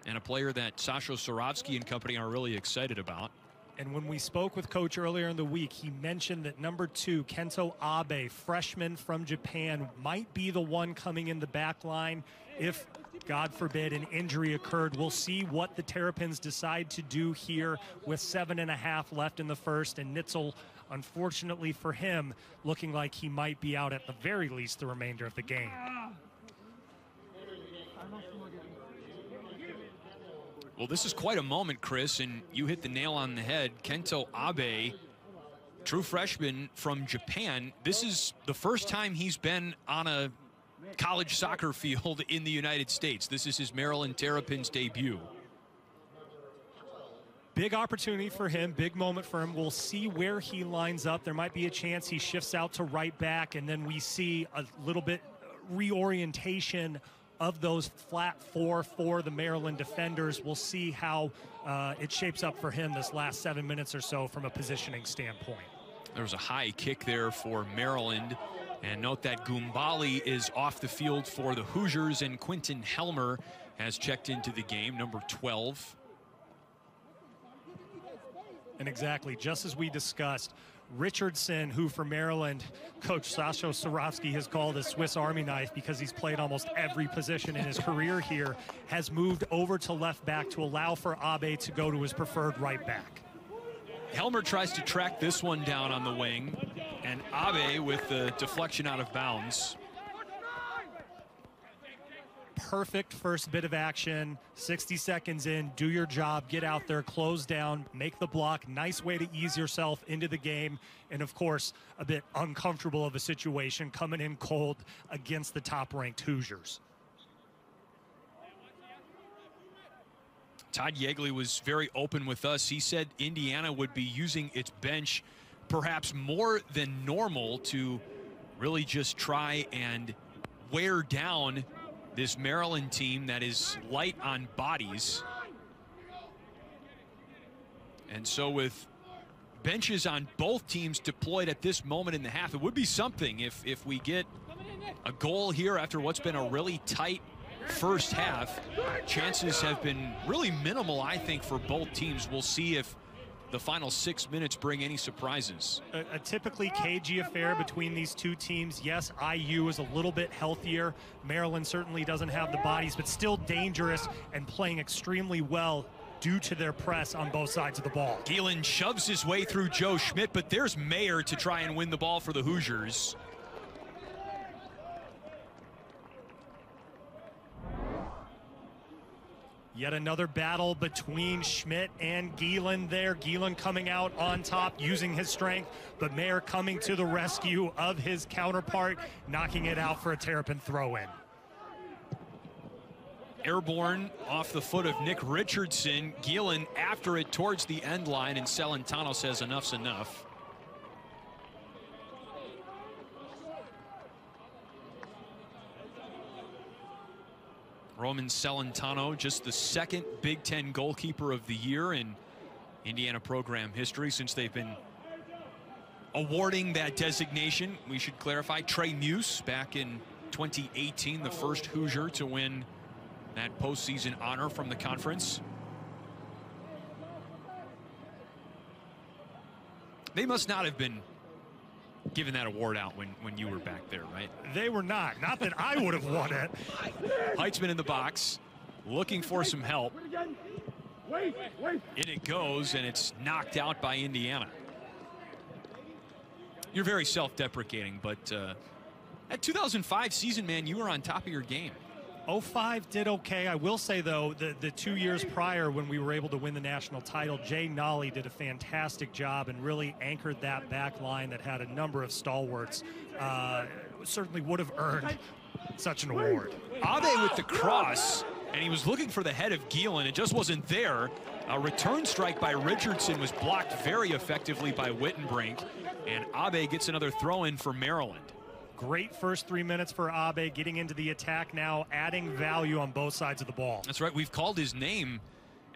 and a player that Sasho Sorovsky and company are really excited about. And when we spoke with Coach earlier in the week, he mentioned that number 2, Kento Abe, freshman from Japan, might be the one coming in the back line if, God forbid, an injury occurred. We'll see what the Terrapins decide to do here with 7.5 left in the first. And Nitzel, unfortunately for him, looking like he might be out at the very least the remainder of the game. Well, this is quite a moment, Chris, and you hit the nail on the head. Kento Abe, true freshman from Japan. This is the first time he's been on a college soccer field in the United States. This is his Maryland Terrapins debut. Big opportunity for him, big moment for him. We'll see where he lines up. There might be a chance he shifts out to right back, and then we see a little bit reorientation of those flat 4 for the Maryland defenders. We'll see how it shapes up for him this last 7 minutes or so from a positioning standpoint. There was a high kick there for Maryland. And note that Gumbali is off the field for the Hoosiers, and Quentin Helmer has checked into the game, number 12. And exactly, just as we discussed, Richardson, who for Maryland, Coach Sasho Sorovsky has called a Swiss Army knife because he's played almost every position in his career here, has moved over to left back to allow for Abe to go to his preferred right back. Helmer tries to track this one down on the wing, and Abe with the deflection out of bounds. Perfect first bit of action, 60 seconds in, do your job, get out there, close down, make the block. Nice way to ease yourself into the game. And of course, a bit uncomfortable of a situation coming in cold against the top-ranked Hoosiers. Todd Yeagley was very open with us. He said Indiana would be using its bench perhaps more than normal to really just try and wear down this Maryland team that is light on bodies. And so with benches on both teams deployed at this moment in the half, it would be something if we get a goal here after what's been a really tight first half. Chances have been really minimal, I think, for both teams. We'll see if the final 6 minutes bring any surprises. A typically cagey affair between these two teams. Yes, IU is a little bit healthier. Maryland certainly doesn't have the bodies, but still dangerous and playing extremely well due to their press on both sides of the ball. Gielan shoves his way through Joe Schmidt, but there's Mayer to try and win the ball for the Hoosiers. Yet another battle between Schmidt and Gielan there. Gielan coming out on top, using his strength, but Mayer coming to the rescue of his counterpart, knocking it out for a Terrapin throw-in. Airborne off the foot of Nick Richardson. Gielan after it towards the end line, and Celentano says enough's enough. Roman Celentano, just the second Big Ten goalkeeper of the year in Indiana program history since they've been awarding that designation. We should clarify, Trey Muse back in 2018, the first Hoosier to win that postseason honor from the conference. They must not have been giving that award out when you were back there, right? They were not. Not that I would have won it. Heitzman in the box, looking for some help. In it goes, and it's knocked out by Indiana. You're very self-deprecating, but that 2005 season, man, you were on top of your game. 05 did okay. I will say, though, the 2 years prior when we were able to win the national title, Jay Nolly did a fantastic job and really anchored that back line that had a number of stalwarts. Certainly would have earned such an award. Abe with the cross, and he was looking for the head of Gielan. It just wasn't there. A return strike by Richardson was blocked very effectively by Wittenbrink, and Abe gets another throw-in for Maryland. Great first 3 minutes for Abe, getting into the attack now, adding value on both sides of the ball. That's right. We've called his name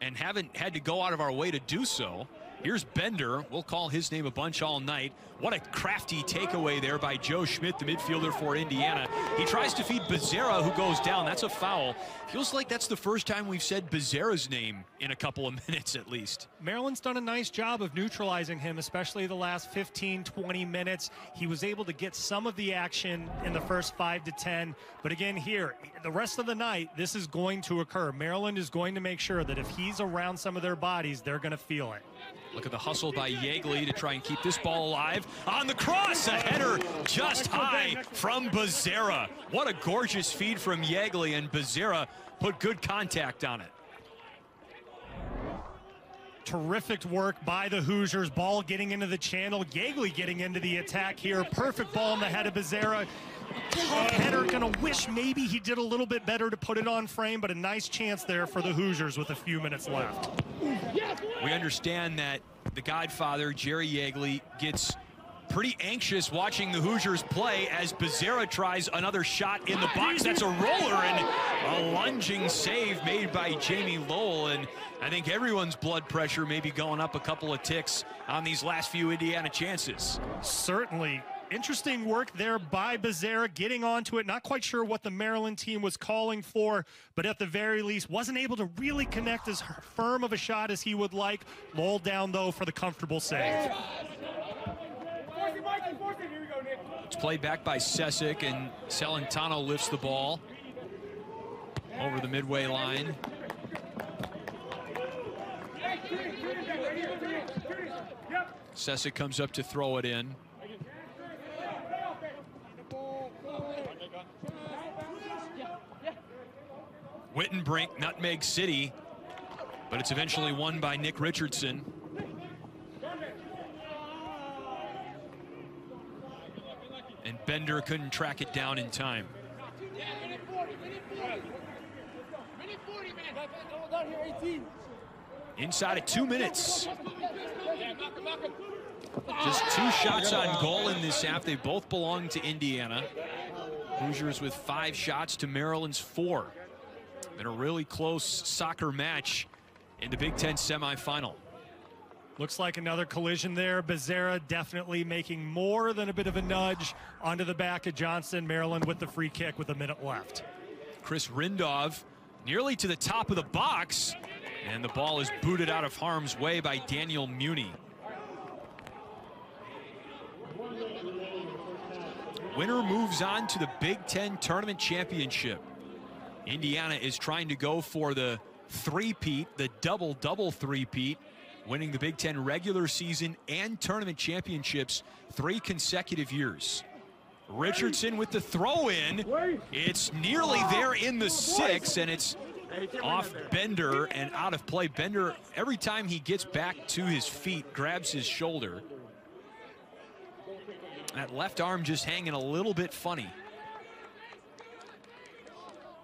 and haven't had to go out of our way to do so. Here's Bender. We'll call his name a bunch all night. What a crafty takeaway there by Joe Schmidt, the midfielder for Indiana. He tries to feed Becerra, who goes down. That's a foul. Feels like that's the first time we've said Becerra's name in a couple of minutes at least. Maryland's done a nice job of neutralizing him, especially the last 15, 20 minutes. He was able to get some of the action in the first 5 to 10. But again, here, the rest of the night, this is going to occur. Maryland is going to make sure that if he's around some of their bodies, they're going to feel it. Look at the hustle by Yeagley to try and keep this ball alive. On the cross, a header just high from Becerra. What a gorgeous feed from Yeagley, and Becerra put good contact on it. Terrific work by the Hoosiers. Ball getting into the channel. Yeagley getting into the attack here. Perfect ball in the head of Becerra. Tough header. Gonna wish maybe he did a little bit better to put it on frame, but a nice chance there for the Hoosiers with a few minutes left. We understand that the Godfather, Jerry Yeagley, gets pretty anxious watching the Hoosiers play as Becerra tries another shot in the box. That's a roller and a lunging save made by Jamie Lowell. And I think everyone's blood pressure may be going up a couple of ticks on these last few Indiana chances. Certainly. Interesting work there by Becerra, getting onto it. Not quite sure what the Maryland team was calling for, but at the very least wasn't able to really connect as firm of a shot as he would like. Lowell down, though, for the comfortable save. It's played back by Sesic, and Celentano lifts the ball over the midway line. Sesic comes up to throw it in. Wittenbrink, Nutmeg City, but it's eventually won by Nick Richardson. And Bender couldn't track it down in time. Inside of 2 minutes. Just 2 shots on goal in this half. They both belong to Indiana. Hoosiers with 5 shots to Maryland's 4. In a really close soccer match in the Big Ten semifinal. Looks like another collision there. Becerra definitely making more than a bit of a nudge onto the back of Johnson. Maryland with the free kick with a minute left. Chris Rindov nearly to the top of the box, and the ball is booted out of harm's way by Daniel Muni. Winner moves on to the Big Ten Tournament Championship. Indiana is trying to go for the three-peat, the double-double three-peat, winning the Big Ten regular season and tournament championships 3 consecutive years. Richardson with the throw-in. It's nearly there in the 6, and it's off Bender and out of play. Bender, every time he gets back to his feet, grabs his shoulder. That left arm just hanging a little bit funny.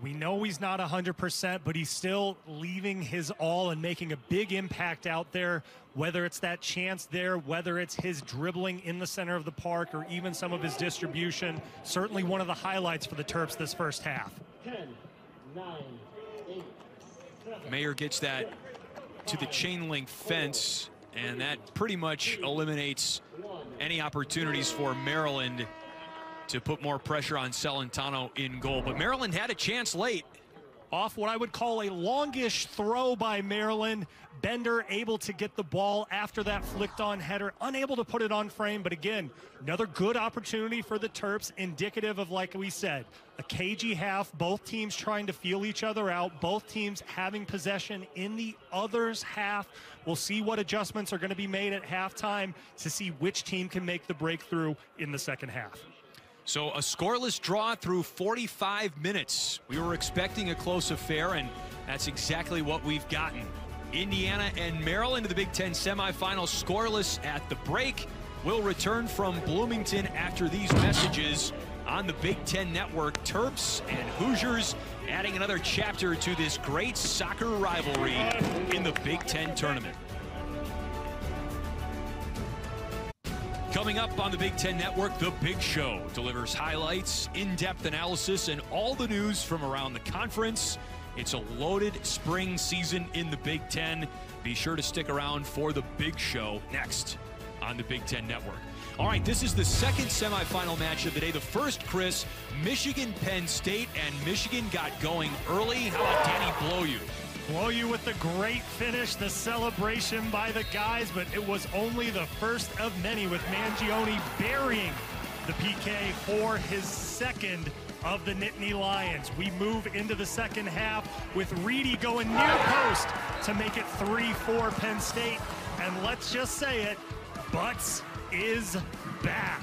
We know he's not 100%, but he's still leaving his all and making a big impact out there, whether it's that chance there, whether it's his dribbling in the center of the park, or even some of his distribution. Certainly one of the highlights for the Terps this first half. 10, 9, 8, 7. Mayer gets that to the chain link fence, and that pretty much eliminates any opportunities for Maryland to put more pressure on Celentano in goal. But Maryland had a chance late. off what I would call a longish throw by Maryland. Bender able to get the ball after that flicked on header, unable to put it on frame. But again, another good opportunity for the Terps, indicative of, like we said, a cagey half, both teams trying to feel each other out, both teams having possession in the other's half. We'll see what adjustments are going to be made at halftime to see which team can make the breakthrough in the second half. So a scoreless draw through 45 minutes. We were expecting a close affair, and that's exactly what we've gotten. Indiana and Maryland to the Big Ten semifinal, scoreless at the break. We'll return from Bloomington after these messages on the Big Ten Network. Terps and Hoosiers adding another chapter to this great soccer rivalry in the Big Ten tournament. Coming up on the Big Ten Network, The Big Show delivers highlights, in-depth analysis, and all the news from around the conference. It's a loaded spring season in the Big Ten. Be sure to stick around for The Big Show next on the Big Ten Network. All right, this is the second semifinal match of the day. The first, Chris, Michigan-Penn State, and Michigan got going early. How about Danny Blow-You? Blow-You with the great finish, the celebration by the guys, but it was only the first of many, with Mangione burying the PK for his second of the Nittany Lions. We move into the second half with Reedy going near post to make it 3-4 Penn State. And let's just say it, Butts is back,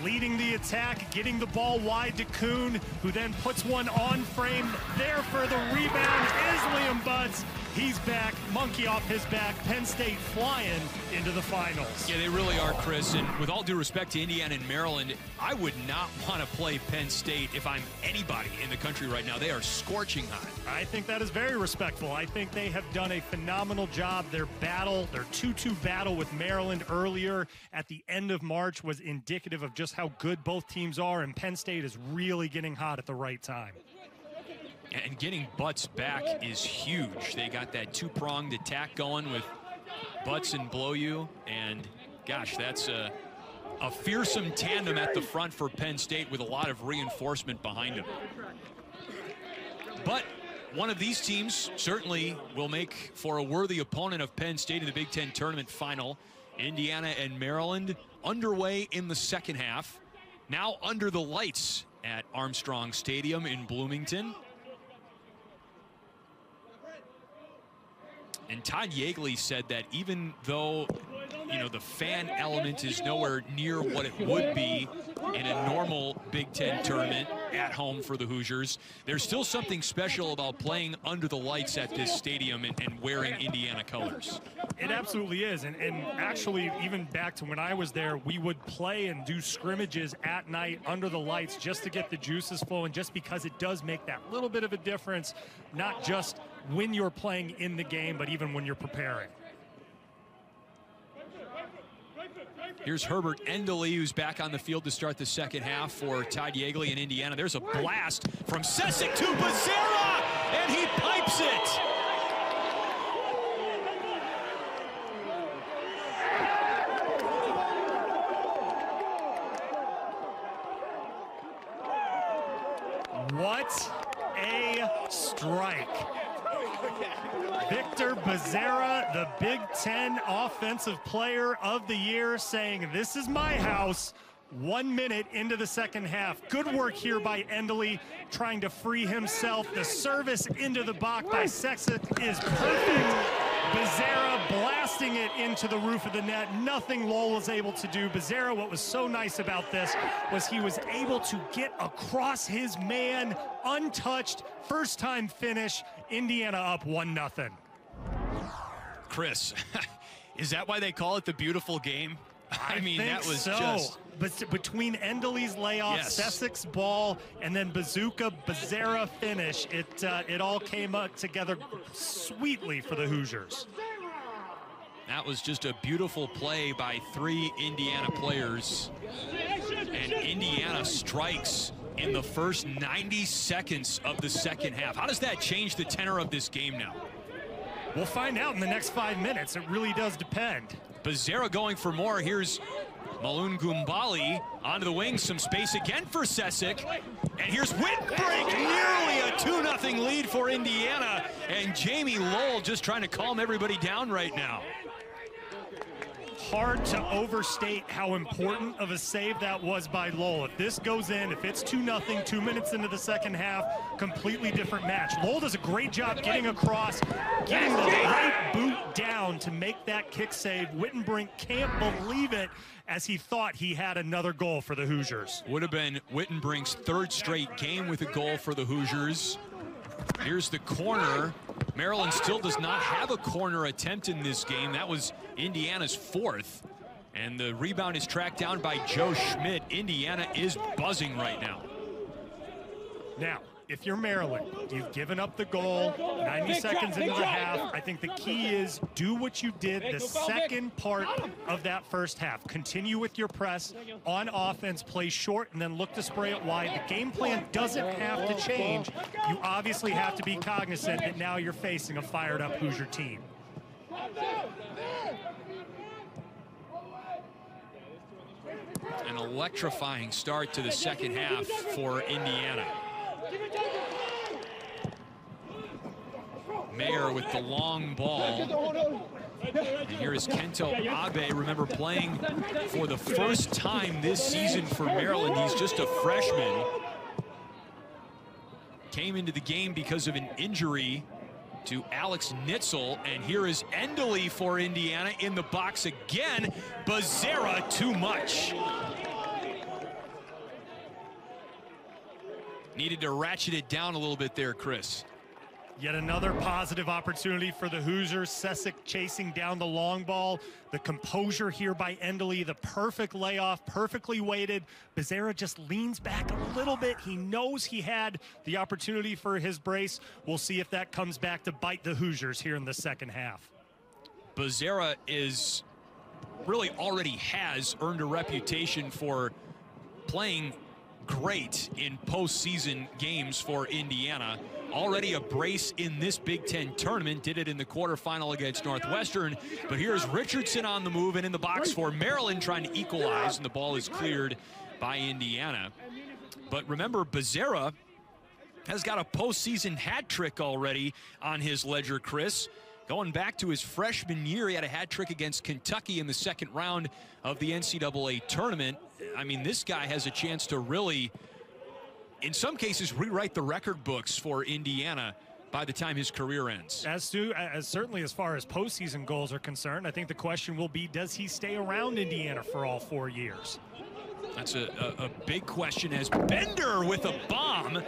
leading the attack, getting the ball wide to Kuhn, who then puts one on frame. There for the rebound is Liam Butts. He's back, monkey off his back. Penn State flying into the finals. Yeah, they really are, Chris. And with all due respect to Indiana and Maryland, I would not want to play Penn State if I'm anybody in the country right now. They are scorching hot. I think that is very respectful. I think they have done a phenomenal job. Their battle, their 2-2 battle with Maryland earlier at the end of March was indicative of just how good both teams are, and Penn State is really getting hot at the right time. And getting Butts back is huge. They got that two-pronged attack going with Butts and Blow-You, and gosh, that's a fearsome tandem at the front for Penn State with a lot of reinforcement behind them. But one of these teams certainly will make for a worthy opponent of Penn State in the Big Ten tournament final. Indiana and Maryland underway in the second half. Now under the lights at Armstrong Stadium in Bloomington. And Todd Yeagley said that even though, you know, the fan element is nowhere near what it would be in a normal Big Ten tournament at home for the Hoosiers, there's still something special about playing under the lights at this stadium and wearing Indiana colors. It absolutely is. And actually, even back to when I was there, we would play and do scrimmages at night under the lights just to get the juices flowing, just because it does make that little bit of a difference, not just when you're playing in the game, but even when you're preparing. Here's Herbert Endley, who's back on the field to start the second half for Todd Yeagley in Indiana. There's a blast from Sesic to Becerra, and he pipes it. What a strike. Victor Becerra, the Big Ten Offensive Player of the Year, saying, "This is my house." 1 minute into the second half. Good work here by Endley, trying to free himself. The service into the box by Sesic is perfect. Becerra blasting it into the roof of the net. Nothing Lowell was able to do. Becerra, what was so nice about this was he was able to get across his man untouched. First time finish. Indiana up 1-0. Chris, is that why they call it the beautiful game? I mean, that was so. just... But between Endley's layoff, Yes. Sesic's ball, and then Bazooka Becerra finish, it all came up together sweetly for the Hoosiers. That was just a beautiful play by three Indiana players. And Indiana strikes in the first 90 seconds of the second half. How does that change the tenor of this game now? We'll find out in the next 5 minutes. It really does depend. Becerra going for more. Here's Malun Gumbali onto the wing, some space again for Sesic. And here's Whitbrink, nearly a 2-0 lead for Indiana. And Jamie Lowell just trying to calm everybody down right now. Hard to overstate how important of a save that was by Lowell. If this goes in, if it's 2-0, 2 minutes into the second half, completely different match. Lowell does a great job getting across, getting the right boot down to make that kick save. Whittenbrink can't believe it, as he thought he had another goal for the Hoosiers. Would have been Whittenbrink's third straight game with a goal for the Hoosiers. Here's the corner. Maryland still does not have a corner attempt in this game. That was Indiana's fourth. And the rebound is tracked down by Joe Schmidt. Indiana is buzzing right now. Now, if you're Maryland, you've given up the goal, 90 seconds into the half. I think the key is do what you did the second part of that first half. Continue with your press on offense, play short, and then look to spray it wide. The game plan doesn't have to change. You obviously have to be cognizant that now you're facing a fired-up Hoosier team. An electrifying start to the second half for Indiana. Mayer with the long ball. And here is Kento Abe, remember playing for the first time this season for Maryland. He's just a freshman. Came into the game because of an injury to Alex Nitzel. And here is Endley for Indiana in the box again. Becerra too much. Needed to ratchet it down a little bit there, Chris. Yet another positive opportunity for the Hoosiers. Sesic chasing down the long ball. The composure here by Endley, the perfect layoff, perfectly weighted. Becerra just leans back a little bit. He knows he had the opportunity for his brace. We'll see if that comes back to bite the Hoosiers here in the second half. Becerra is really already has earned a reputation for playing great in postseason games for Indiana. Already a brace in this Big Ten tournament, did it in the quarterfinal against Northwestern. But here's Richardson on the move and in the box for Maryland, trying to equalize, and the ball is cleared by Indiana. But remember, Becerra has got a postseason hat trick already on his ledger, Chris. Going back to his freshman year, he had a hat trick against Kentucky in the second round of the NCAA tournament. I mean, this guy has a chance to really, in some cases, rewrite the record books for Indiana by the time his career ends. As certainly as far as postseason goals are concerned, I think the question will be, does he stay around Indiana for all 4 years? That's a big question, as Bender with a bomb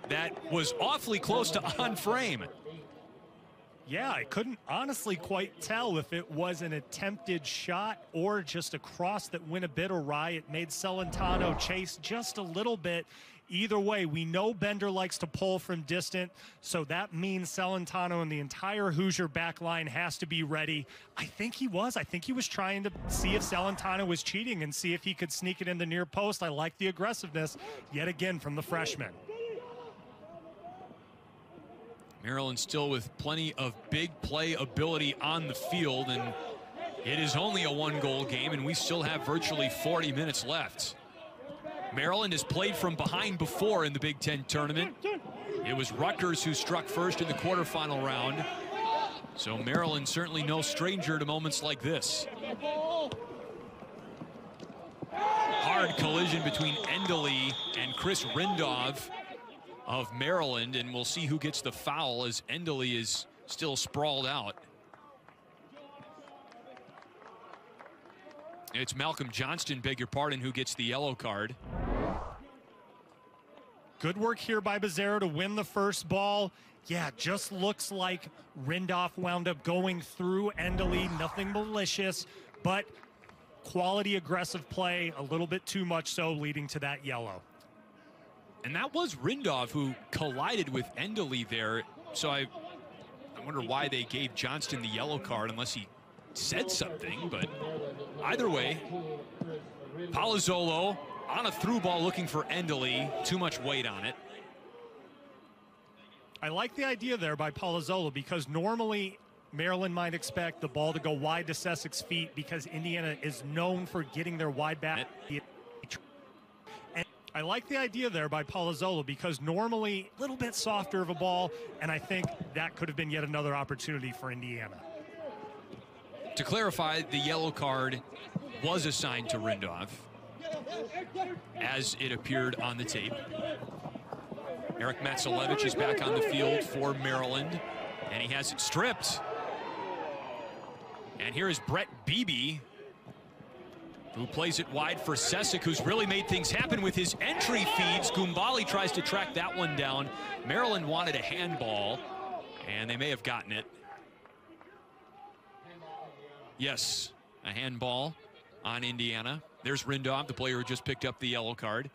that was awfully close to on frame. Yeah, I couldn't honestly quite tell if it was an attempted shot or just a cross that went a bit awry. It made Celentano chase just a little bit. Either way, we know Bender likes to pull from distant, so that means Celentano and the entire Hoosier back line has to be ready. I think he was trying to see if Celentano was cheating and see if he could sneak it in the near post. I like the aggressiveness yet again from the freshman. Maryland still with plenty of big play ability on the field, and it is only a one-goal game, and we still have virtually 40 minutes left. Maryland has played from behind before in the Big Ten tournament. It was Rutgers who struck first in the quarterfinal round. So Maryland certainly no stranger to moments like this. Hard collision between Endley and Chris Rindov of Maryland, and we'll see who gets the foul as Endley is still sprawled out. It's Malcolm Johnston, beg your pardon, who gets the yellow card. Good work here by Becerra to win the first ball. Yeah, just looks like Rindov wound up going through Endley. Nothing malicious, but quality aggressive play, a little bit too much so, leading to that yellow. And that was Rindov who collided with Endley there. So I wonder why they gave Johnston the yellow card, unless he said something. But either way, Palazzolo on a through ball looking for Endley. Too much weight on it. I like the idea there by Palazzolo, because normally Maryland might expect the ball to go wide to Sessek's feet because Indiana is known for getting their wide back. And I like the idea there by Palazzolo because normally a little bit softer of a ball, and I think that could have been yet another opportunity for Indiana. To clarify, the yellow card was assigned to Rindhoff as it appeared on the tape. Eric Matsalevich is back on the field for Maryland, and he has it stripped. And here is Brett Beebe, who plays it wide for Sessek, who's really made things happen with his entry feeds. Gumbali tries to track that one down. Maryland wanted a handball, and they may have gotten it. Yes, a handball on Indiana. There's Rindhoff, the player who just picked up the yellow card.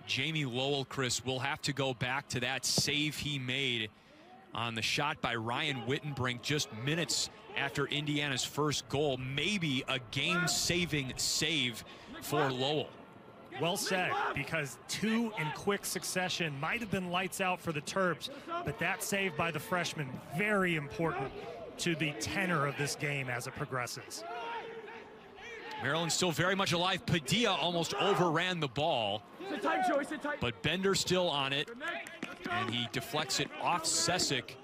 Jamie Lowell, Chris, will have to go back to that save he made on the shot by Ryan Wittenbrink just minutes after Indiana's first goal. Maybe a game-saving save for Lowell. Well said, because two in quick succession might have been lights out for the Terps, but that save by the freshman, very important to the tenor of this game as it progresses. Maryland still very much alive. Padilla almost overran the ball, but Bender still on it, and he deflects it off Sessek,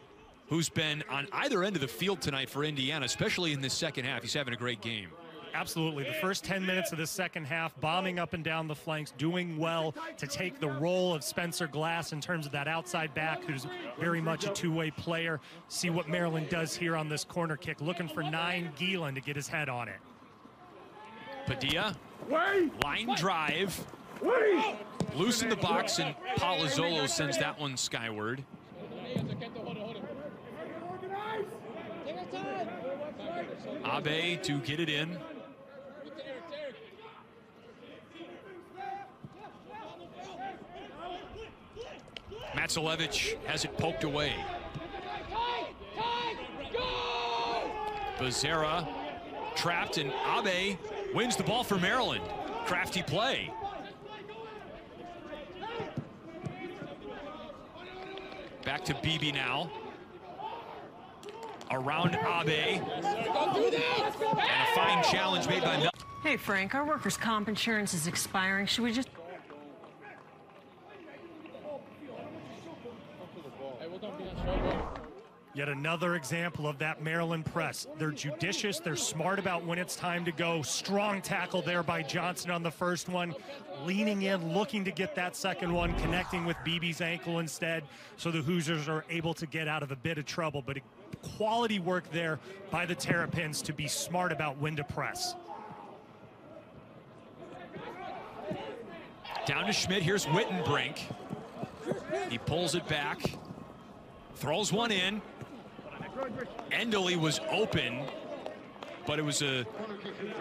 who's been on either end of the field tonight for Indiana, especially in this second half. He's having a great game. Absolutely. The first 10 minutes of the second half, bombing up and down the flanks, doing well to take the role of Spencer Glass in terms of that outside back, who's very much a two-way player. See what Maryland does here on this corner kick, looking for Gielan to get his head on it. Padilla, line drive, loose in the box, and Palazzolo sends that one skyward. Abe to get it in. Matsalevich has it poked away. Becerra trapped, and Abe wins the ball for Maryland. Crafty play. Back to Beebe now. Around Abe. And a fine challenge made by Mel. Hey, Frank, our workers' comp insurance is expiring. Should we just... Yet another example of that Maryland press. They're judicious, they're smart about when it's time to go. Strong tackle there by Johnson on the first one. Leaning in, looking to get that second one, connecting with Beebe's ankle instead, so the Hoosiers are able to get out of a bit of trouble. But quality work there by the Terrapins to be smart about when to press. Down to Schmidt, here's Wittenbrink. He pulls it back, throws one in. Endley was open, but it was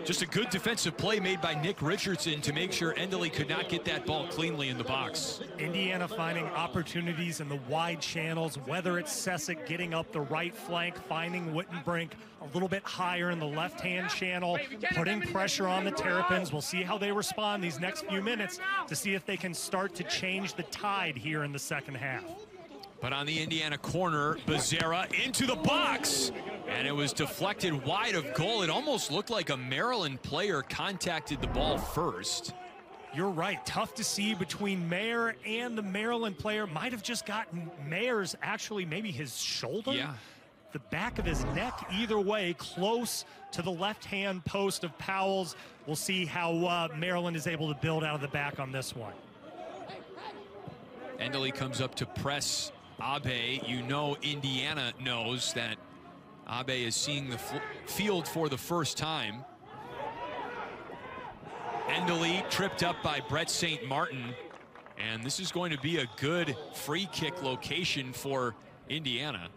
just a good defensive play made by Nick Richardson to make sure Endley could not get that ball cleanly in the box. Indiana finding opportunities in the wide channels, whether it's Sessek getting up the right flank, finding Wittenbrink a little bit higher in the left-hand channel, putting pressure on the Terrapins. We'll see how they respond these next few minutes to see if they can start to change the tide here in the second half. But on the Indiana corner, Becerra into the box, and it was deflected wide of goal. It almost looked like a Maryland player contacted the ball first. You're right. Tough to see between Mayer and the Maryland player. Might have just gotten Mayer's, actually, maybe his shoulder? Yeah. The back of his neck, either way, close to the left-hand post of Powell's. We'll see how Maryland is able to build out of the back on this one. Endley comes up to press Abe. You know Indiana knows that Abe is seeing the field for the first time. Endley tripped up by Brett St. Martin, and this is going to be a good free kick location for Indiana.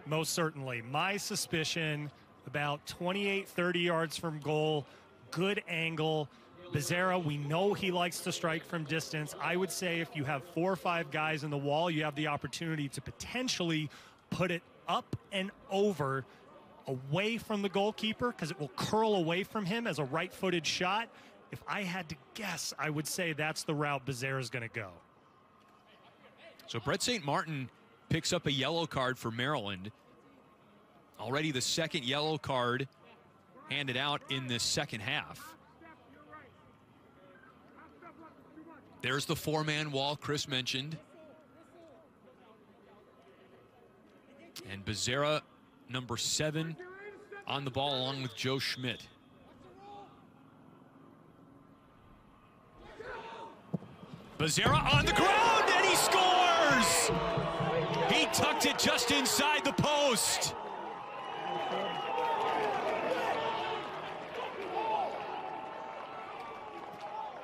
Most certainly. My suspicion, about 28, 30 yards from goal, good angle. Becerra, we know he likes to strike from distance. I would say if you have 4 or 5 guys in the wall, you have the opportunity to potentially put it up and over away from the goalkeeper because it will curl away from him as a right-footed shot. If I had to guess, I would say that's the route Becerra is going to go. So Brett St. Martin picks up a yellow card for Maryland. Already the second yellow card handed out in the second half. There's the four-man wall Chris mentioned. And Becerra, number 7, on the ball along with Joe Schmidt. Becerra on the ground, and he scores! He tucked it just inside the post.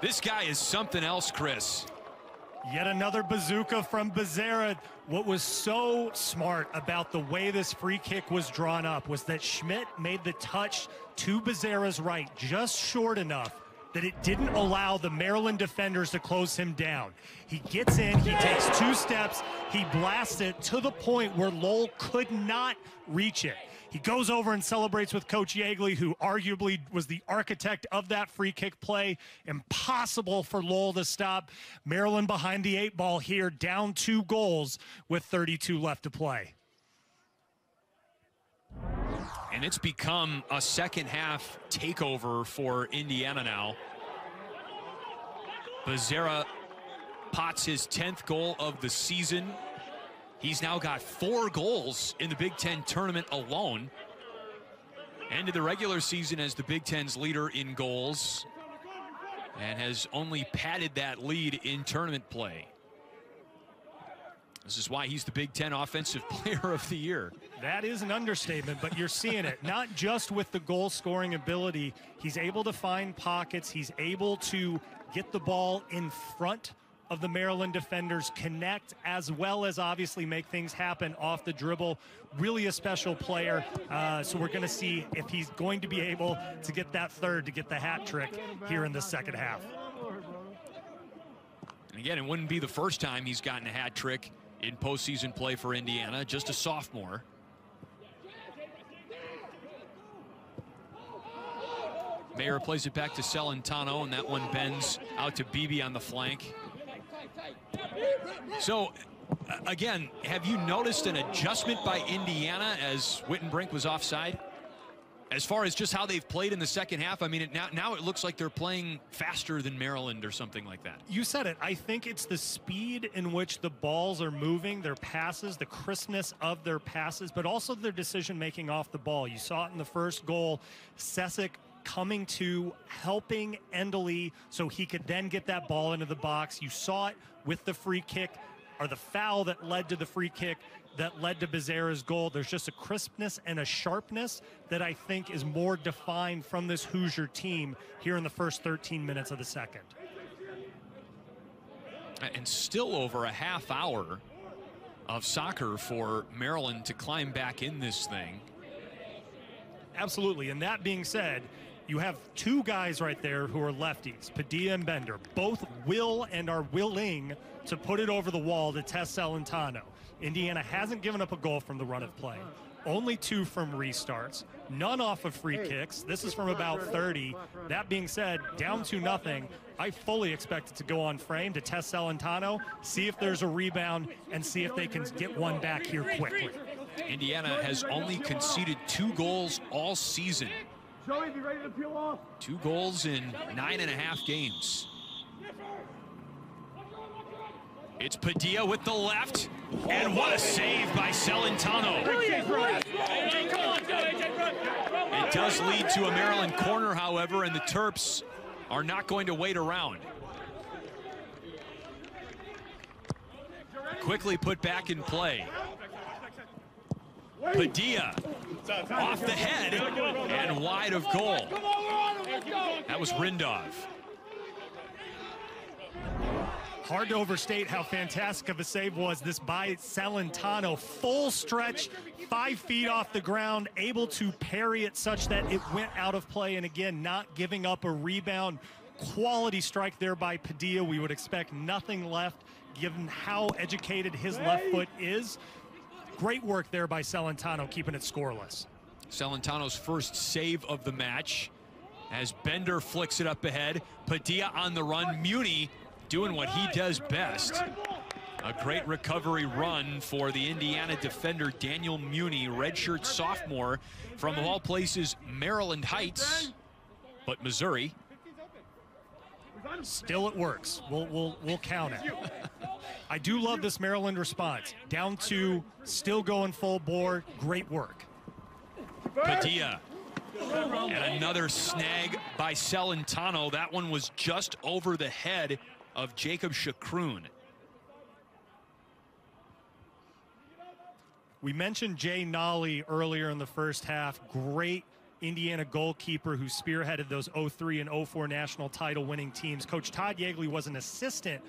This guy is something else, Chris. Yet another bazooka from Becerra. What was so smart about the way this free kick was drawn up was that Schmidt made the touch to Becerra's right just short enough that it didn't allow the Maryland defenders to close him down. He gets in, he takes 2 steps, he blasts it to the point where Lowell could not reach it. He goes over and celebrates with Coach Yeagley, who arguably was the architect of that free kick play. Impossible for Lowell to stop. Maryland behind the 8 ball here, down 2 goals with 32 left to play. And it's become a second half takeover for Indiana now. Becerra pots his 10th goal of the season. He's now got 4 goals in the Big Ten tournament alone. Ended the regular season as the Big Ten's leader in goals and has only padded that lead in tournament play. This is why he's the Big Ten Offensive Player of the Year. That is an understatement, but you're seeing it. Not just with the goal-scoring ability. He's able to find pockets. He's able to get the ball in front of the Maryland defenders, connect, as well as obviously make things happen off the dribble. Really a special player. So we're going to see if he's going to be able to get that third, to get the hat trick here in the second half. And again, it wouldn't be the first time he's gotten a hat trick in postseason play for Indiana, just a sophomore. Mayer plays it back to Celentano, and that one bends out to Beebe on the flank. So, again, have you noticed an adjustment by Indiana as Wittenbrink was offside? As far as just how they've played in the second half, I mean, now it looks like they're playing faster than Maryland or something like that. You said it. I think it's the speed in which the balls are moving, their passes, the crispness of their passes, but also their decision-making off the ball. You saw it in the first goal. Sesic coming to, helping Endley so he could then get that ball into the box. You saw it with the free kick, or the foul that led to the free kick that led to Becerra's goal. There's just a crispness and a sharpness that I think is more defined from this Hoosier team here in the first 13 minutes of the second. And still over a half hour of soccer for Maryland to climb back in this thing. Absolutely, and that being said, you have 2 guys right there who are lefties, Padilla and Bender. Both will and are willing to put it over the wall to test Celentano. Indiana hasn't given up a goal from the run of play. Only 2 from restarts, none off of free kicks. This is from about 30. That being said, down 2-0. I fully expect it to go on frame to test Celentano, see if there's a rebound, and see if they can get one back here quickly. Indiana has only conceded 2 goals all season. 2 goals in 9.5 games. It's Padilla with the left, and what a save by Celentano. It does lead to a Maryland corner, however, and the Terps are not going to wait around. Quickly put back in play. Padilla off the head and wide of goal. That was Rindov. Hard to overstate how fantastic of a save was this by Celentano. Full stretch, 5 feet off the ground, able to parry it such that it went out of play, and again, not giving up a rebound. Quality strike there by Padilla. We would expect nothing left given how educated his left foot is. Great work there by Celentano, keeping it scoreless. Celentano's first save of the match as Bender flicks it up ahead. Padilla on the run. Muni doing what he does best. A great recovery run for the Indiana defender, Daniel Muni, redshirt sophomore from, of all places, Maryland Heights, but Missouri. Still it works. We'll count it. I do love this Maryland response. Down 2, still going full bore. Great work. Padilla. And another snag by Celentano. That one was just over the head of Jacob Chacroun. We mentioned Jay Nolly earlier in the first half. Great Indiana goalkeeper who spearheaded those 03 and 04 national title winning teams. Coach Todd Yeagley was an assistant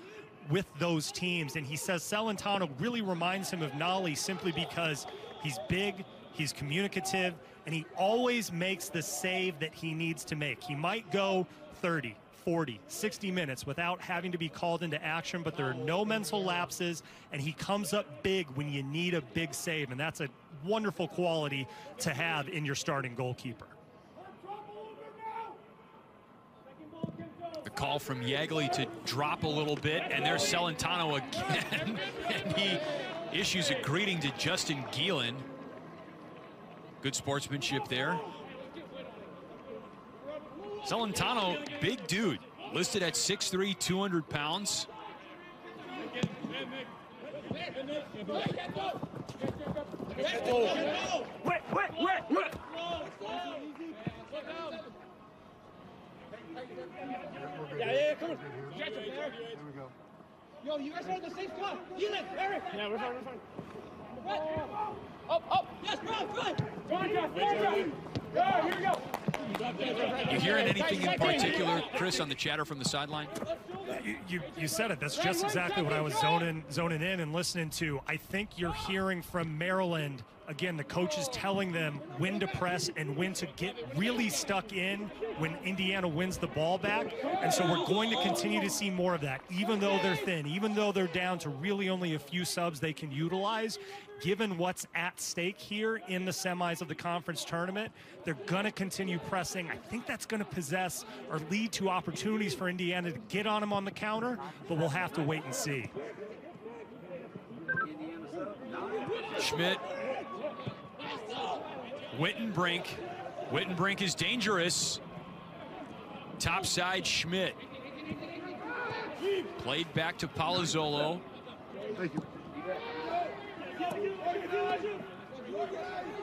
with those teams, and he says Celentano really reminds him of Nolly simply because he's big, he's communicative, and he always makes the save that he needs to make. He might go 30, 40, 60 minutes without having to be called into action, but there are no mental lapses, and he comes up big when you need a big save, and that's a wonderful quality to have in your starting goalkeeper. The call from Yeagley to drop a little bit, and there's Celentano again, and he issues a greeting to Justin Geelan. Good sportsmanship there. Celentano, big dude, listed at 6'3", 200 pounds. Yeah, come on. There we go. Yo, you guys are in the same spot. Ethan, Eric. Yeah, we're fine, we're fine. Up. Yes, run. Go on, Jeff. Yeah, here we go. You hearing anything in particular, Chris, on the chatter from the sideline? You said it. That's just exactly what I was zoning in and listening to. I think you're hearing from Maryland, again, the coach is telling them when to press and when to get really stuck in when Indiana wins the ball back. And so we're going to continue to see more of that, even though they're thin, even though they're down to really only a few subs they can utilize. Given what's at stake here in the semis of the conference tournament, they're going to continue pressing. I think that's going to possess or lead to opportunities for Indiana to get on them on the counter, but we'll have to wait and see. Schmidt. Wittenbrink. Wittenbrink is dangerous. Top side, Schmidt. Played back to Palazzolo. Thank you.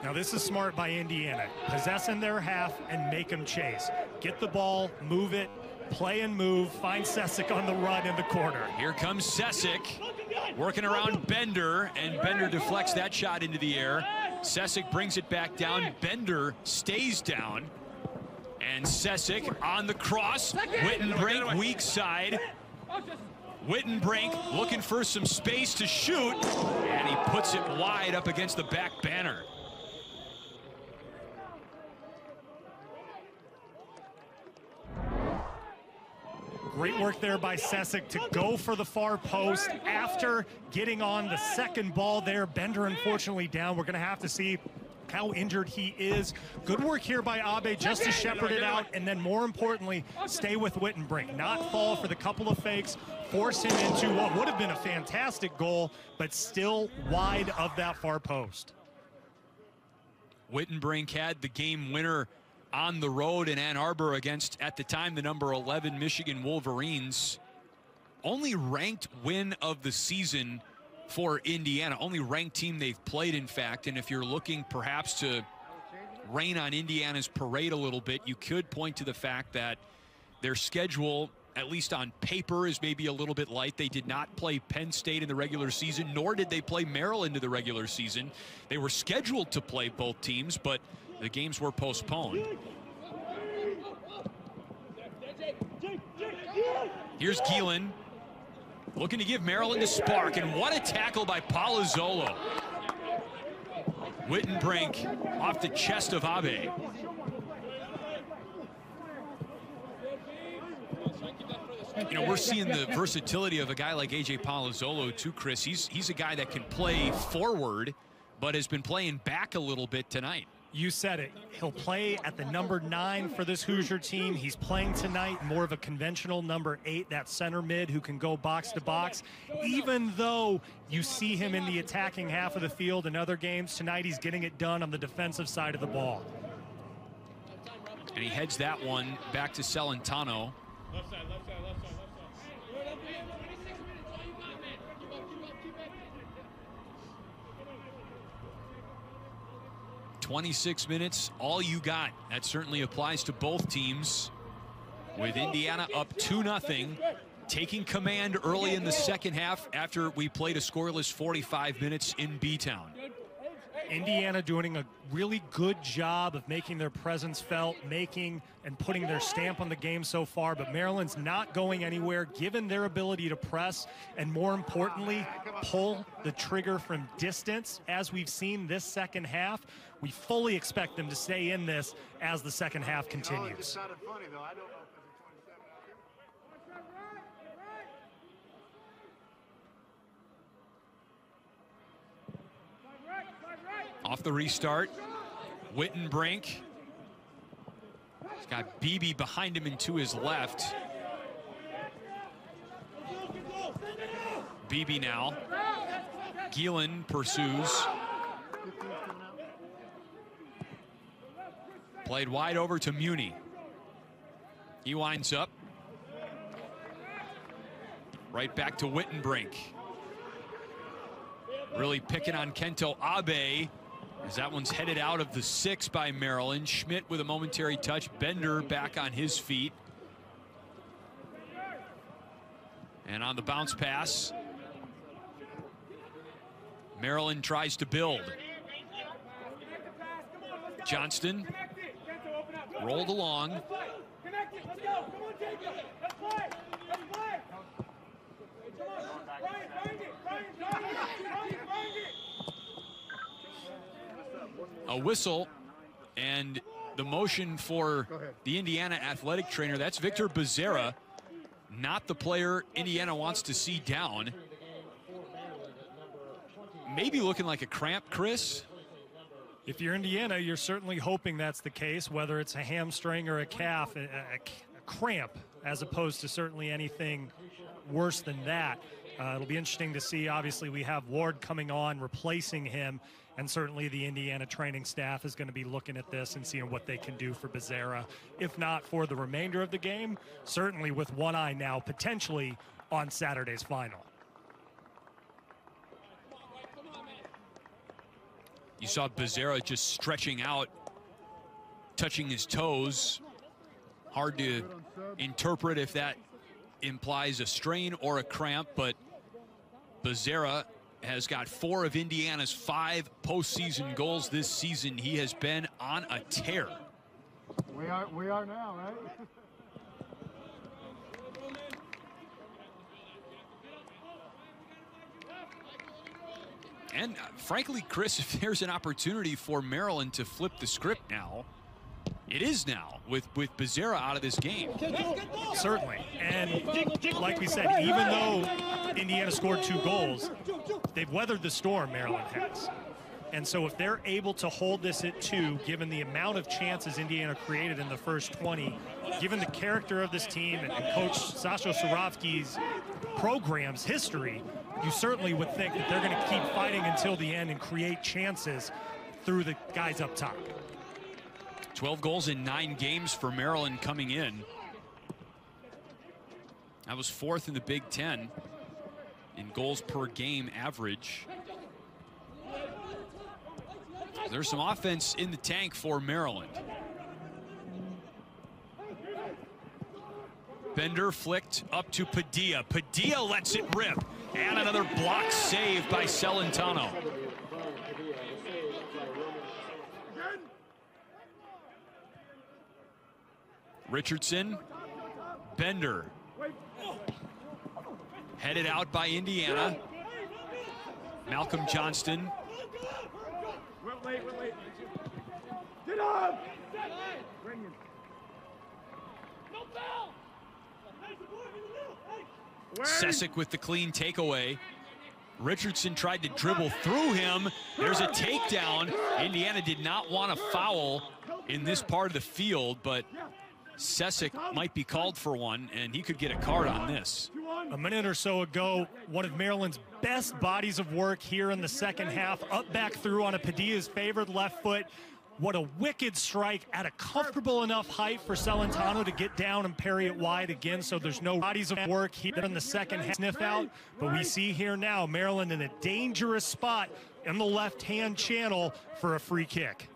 Now this is smart by Indiana. Possess in their half and make them chase. Get the ball, move it, play and move, find Sesic on the run in the corner. Here comes Sesic, working around Bender, and Bender deflects that shot into the air. Sesic brings it back down. Bender stays down. And Sesic on the cross. Wittenbrink, weak side. Wittenbrink looking for some space to shoot, and he puts it wide up against the back banner. Great work there by Sesic to go for the far post after getting on the second ball there. Bender unfortunately down. We're going to have to see how injured he is. Good work here by Abe just to shepherd it out, and then more importantly, stay with Wittenbrink. Not fall for the couple of fakes, force him into what would have been a fantastic goal, but still wide of that far post. Wittenbrink had the game winner on the road in Ann Arbor against, at the time, the number 11 Michigan Wolverines. Only ranked win of the season for Indiana. Only ranked team they've played, in fact. And if you're looking perhaps to rain on Indiana's parade a little bit, you could point to the fact that their schedule, at least on paper, is maybe a little bit light. They did not play Penn State in the regular season, nor did they play Maryland in the regular season. They were scheduled to play both teams, but the games were postponed. Here's Geelan, looking to give Maryland a spark, and what a tackle by Palazzolo. Wittenbrink off the chest of Abe. You know, we're seeing the versatility of a guy like A.J. Palazzolo too, Chris. He's a guy that can play forward, but has been playing back a little bit tonight. You said it. He'll play at the number 9 for this Hoosier team. He's playing tonight more of a conventional number 8, that center mid who can go box to box. Even though you see him in the attacking half of the field in other games, tonight he's getting it done on the defensive side of the ball. And he heads that one back to Celentano. Left side, left side, left side, left side. 26 minutes, all you got. That certainly applies to both teams. With Indiana up 2-0, taking command early in the second half after we played a scoreless 45 minutes in B-Town. Indiana doing a really good job of making their presence felt, making and putting their stamp on the game so far, but Maryland's not going anywhere given their ability to press and, more importantly, pull the trigger from distance. As we've seen this second half, we fully expect them to stay in this as the second half continues. Off the restart, Wittenbrink. He's got Beebe behind him and to his left. Beebe now. Gielan pursues. Played wide over to Muni. He winds up. Right back to Wittenbrink. Really picking on Kento Abe, as that one's headed out of the 6 by Maryland. Schmidt with a momentary touch. Bender back on his feet. And on the bounce pass, Maryland tries to build. Johnston rolled along. A whistle and the motion for the Indiana athletic trainer. That's Victor Becerra, not the player Indiana wants to see down. Maybe looking like a cramp, Chris. If you're Indiana, you're certainly hoping that's the case, whether it's a hamstring or a calf, a cramp, as opposed to certainly anything worse than that. It'll be interesting to see. Obviously, we have Ward coming on, replacing him, and certainly the Indiana training staff is going to be looking at this and seeing what they can do for Becerra. If not for the remainder of the game, certainly with one eye now potentially on Saturday's final. You saw Becerra just stretching out, touching his toes. Hard to interpret if that implies a strain or a cramp, but Becerra has got 4 of Indiana's 5 postseason goals this season. He has been on a tear. We are now, right? And frankly, Chris, if there's an opportunity for Maryland to flip the script now, it is now with Becerra out of this game. Certainly. And like we said, even though Indiana scored 2 goals, they've weathered the storm, Maryland has. And so if they're able to hold this at 2, given the amount of chances Indiana created in the first 20, given the character of this team and Coach Sasho Sorovsky's program's history, you certainly would think that they're going to keep fighting until the end and create chances through the guys up top. 12 goals in 9 games for Maryland coming in. That was 4th in the Big Ten in goals per game average. There's some offense in the tank for Maryland. Bender flicked up to Padilla. Padilla lets it rip. And another block save by Celentano. Richardson, Bender, headed out by Indiana. Malcolm Johnston. Wait. Get up! No foul! Sesic with the clean takeaway. Richardson tried to dribble through him. There's a takedown. Indiana did not want a foul in this part of the field, but Sesic might be called for one, and he could get a card on this. A minute or so ago, one of Maryland's best bodies of work here in the second half. Up back through on a Padilla's favored left foot. What a wicked strike at a comfortable enough height for Celentano to get down and parry it wide again, so there's no bodies of work here in the second half. Sniff out, but we see here now Maryland in a dangerous spot in the left-hand channel for a free kick.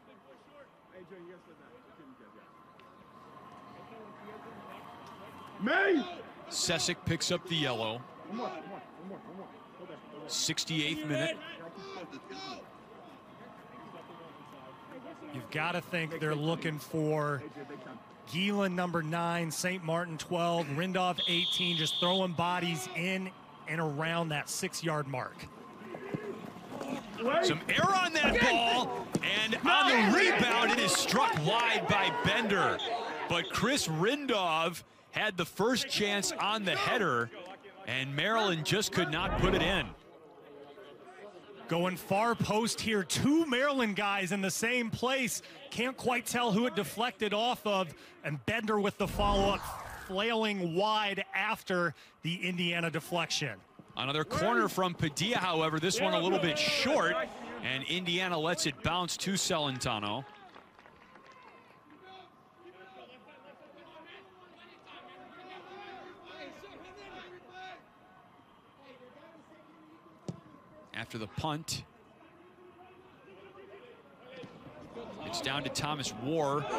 Sesic picks up the yellow. 68th minute. You've got to think they're looking for Gielan, number 9, St. Martin, 12, Rindolph, 18, just throwing bodies in and around that 6-yard mark. Some air on that ball, and on the rebound, it is struck wide by Bender. But Chris Rindolph had the first chance on the header, and Maryland just could not put it in. Going far post here, 2 Maryland guys in the same place. Can't quite tell who it deflected off of, and Bender with the follow-up, flailing wide after the Indiana deflection. Another corner from Padilla, however, this one a little bit short, and Indiana lets it bounce to Celentano. After the punt, it's down to Thomas War. We got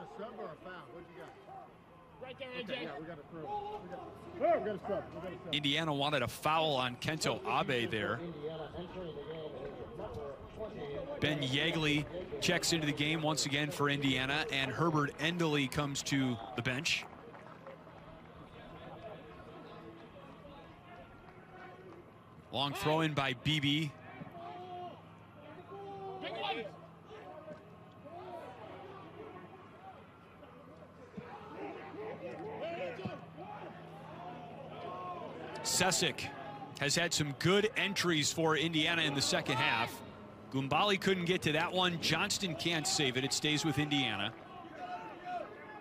a sub or a foul? What you got? Right there, AJ. Okay, yeah, we got a throw. We got a sub. Indiana wanted a foul on Kento Abe there. Ben Yeagley checks into the game once again for Indiana, and Herbert Endley comes to the bench. Long throw in by Beebe. Sesic has had some good entries for Indiana in the second half. Gumbali couldn't get to that one. Johnston can't save it. It stays with Indiana.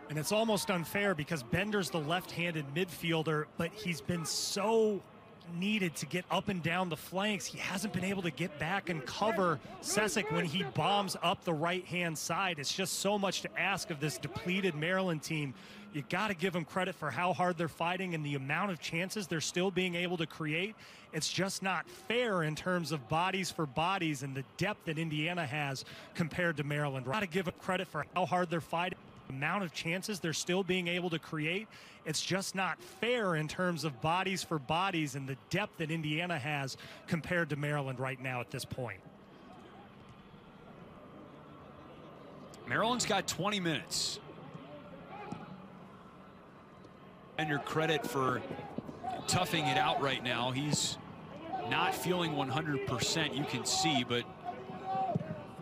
And it's almost unfair because Bender's the left-handed midfielder, but he's been so needed to get up and down the flanks. He hasn't been able to get back and cover Sesic when he bombs up the right-hand side. It's just so much to ask of this depleted Maryland team. You got to give them credit for how hard they're fighting and the amount of chances they're still being able to create. It's just not fair in terms of bodies for bodies and the depth that Indiana has compared to Maryland. Got to give them credit for how hard they're fighting. The amount of chances they're still being able to create. It's just not fair in terms of bodies for bodies and the depth that Indiana has compared to Maryland right now at this point. Maryland's got 20 minutes. And your credit for toughing it out right now. He's not feeling 100%, you can see, but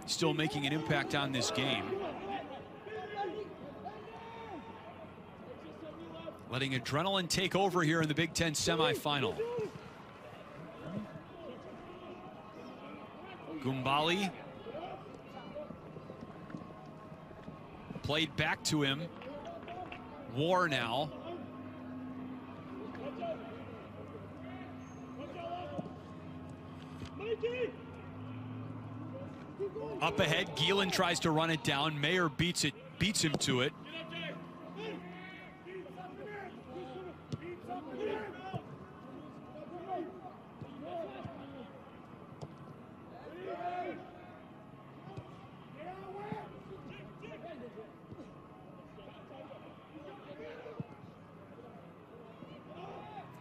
still making an impact on this game. Letting adrenaline take over here in the Big Ten semifinal. Gumbali played back to him. War now. Up ahead, Gielan tries to run it down. Mayer beats him to it.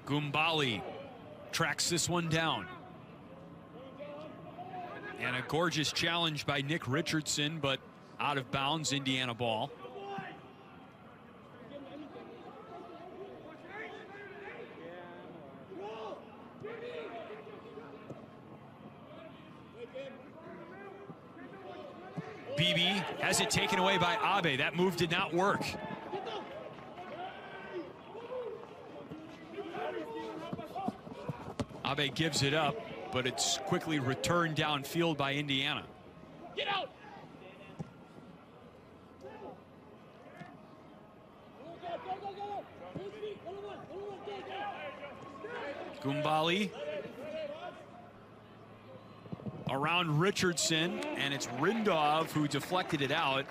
Gumbali tracks this one down. And a gorgeous challenge by Nick Richardson, but out of bounds, Indiana ball. Beebe has it taken away by Abe. That move did not work. Abe gives it up, but it's quickly returned downfield by Indiana. Get out! Gumbali around Richardson, and it's Rindov who deflected it out.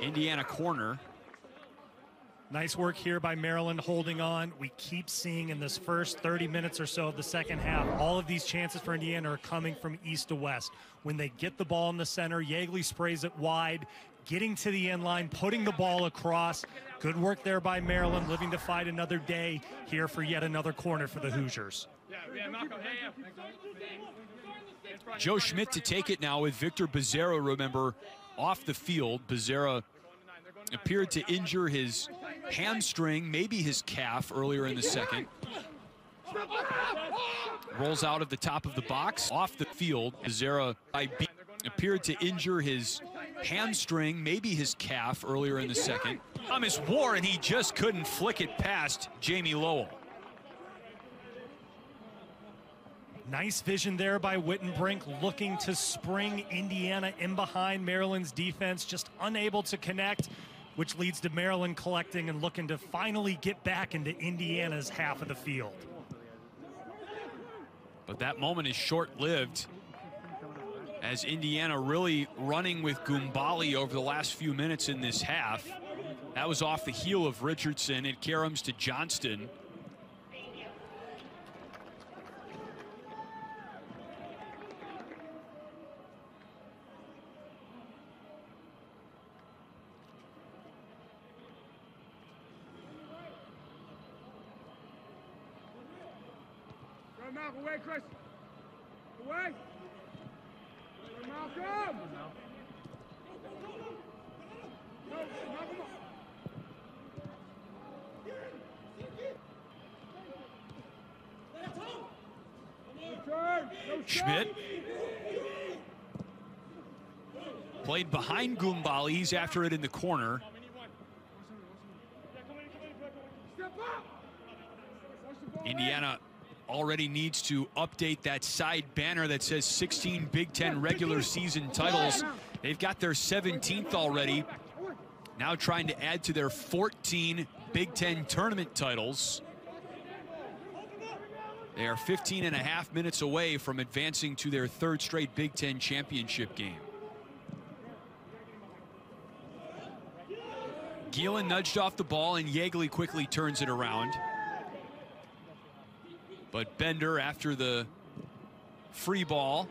Indiana corner. Nice work here by Maryland holding on. We keep seeing in this first 30 minutes or so of the second half, all of these chances for Indiana are coming from east to west. When they get the ball in the center, Yeagley sprays it wide, getting to the end line, putting the ball across. Good work there by Maryland, living to fight another day here for yet another corner for the Hoosiers. Joe Schmidt to take it now with Victor Becerra, remember, off the field. Becerra appeared to injure his hamstring, maybe his calf earlier in the second. Rolls out of the top of the box, off the field. Becerra appeared to injure his hamstring, maybe his calf earlier in the second. Thomas War, and he just couldn't flick it past Jamie Lowell. Nice vision there by Wittenbrink, looking to spring Indiana in behind Maryland's defense, just unable to connect, which leads to Maryland collecting and looking to finally get back into Indiana's half of the field. But that moment is short-lived, as Indiana really running with Gumbali over the last few minutes in this half. That was off the heel of Richardson. It caroms to Johnston. Malcolm, away, Chris. Away. Malcolm. Schmidt played behind Gumbali. He's after it in the corner. Indiana already needs to update that side banner that says 16 Big Ten regular season titles. They've got their 17th already. Now trying to add to their 14 Big Ten tournament titles. They are 15 and a half minutes away from advancing to their third straight Big Ten championship game. Gielan nudged off the ball, and Yeagley quickly turns it around. But Bender, after the free ball,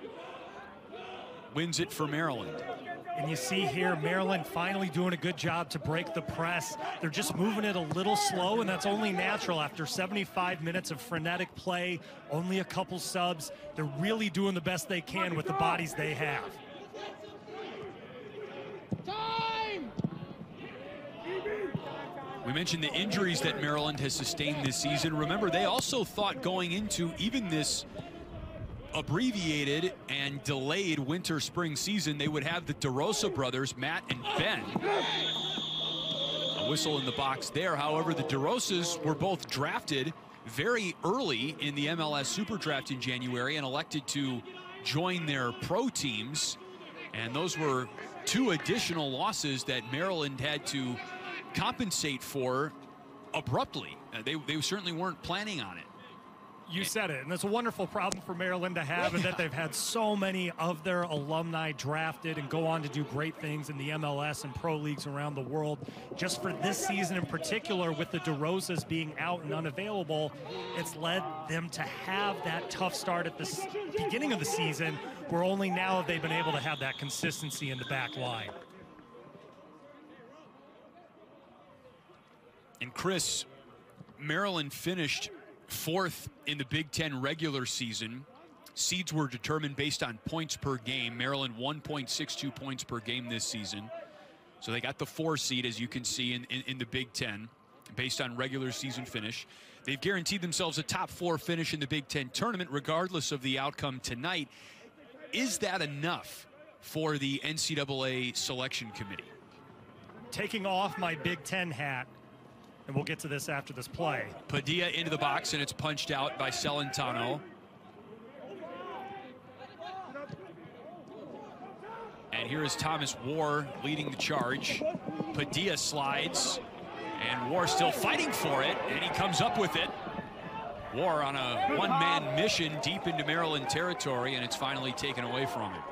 wins it for Maryland. And you see here, Maryland finally doing a good job to break the press. They're just moving it a little slow, and that's only natural after 75 minutes of frenetic play, only a couple subs. They're really doing the best they can with the bodies they have. Time! We mentioned the injuries that Maryland has sustained this season. Remember, they also thought going into even this abbreviated and delayed winter-spring season, they would have the DeRosa brothers, Matt and Ben. A whistle in the box there. However, the DeRosas were both drafted very early in the MLS Super Draft in January and elected to join their pro teams. And those were two additional losses that Maryland had to compensate for abruptly. They certainly weren't planning on it. You said it, and it's a wonderful problem for Maryland to have, and that they've had so many of their alumni drafted and go on to do great things in the MLS and pro leagues around the world. Just for this season in particular, with the DeRosas being out and unavailable, it's led them to have that tough start at the beginning of the season, where only now have they been able to have that consistency in the back line. And Chris, Maryland finished fourth in the Big Ten regular season. Seeds were determined based on points per game. Maryland 1.62 points per game this season. So they got the 4 seed, as you can see, in the Big Ten, based on regular season finish. They've guaranteed themselves a top 4 finish in the Big Ten tournament, regardless of the outcome tonight. Is that enough for the NCAA selection committee? Taking off my Big Ten hat, and we'll get to this after this play. Padilla into the box, and it's punched out by Celentano. here is Thomas War leading the charge. Padilla slides, and War still fighting for it, and he comes up with it. War on a one-man mission deep into Maryland territory, and it's finally taken away from him.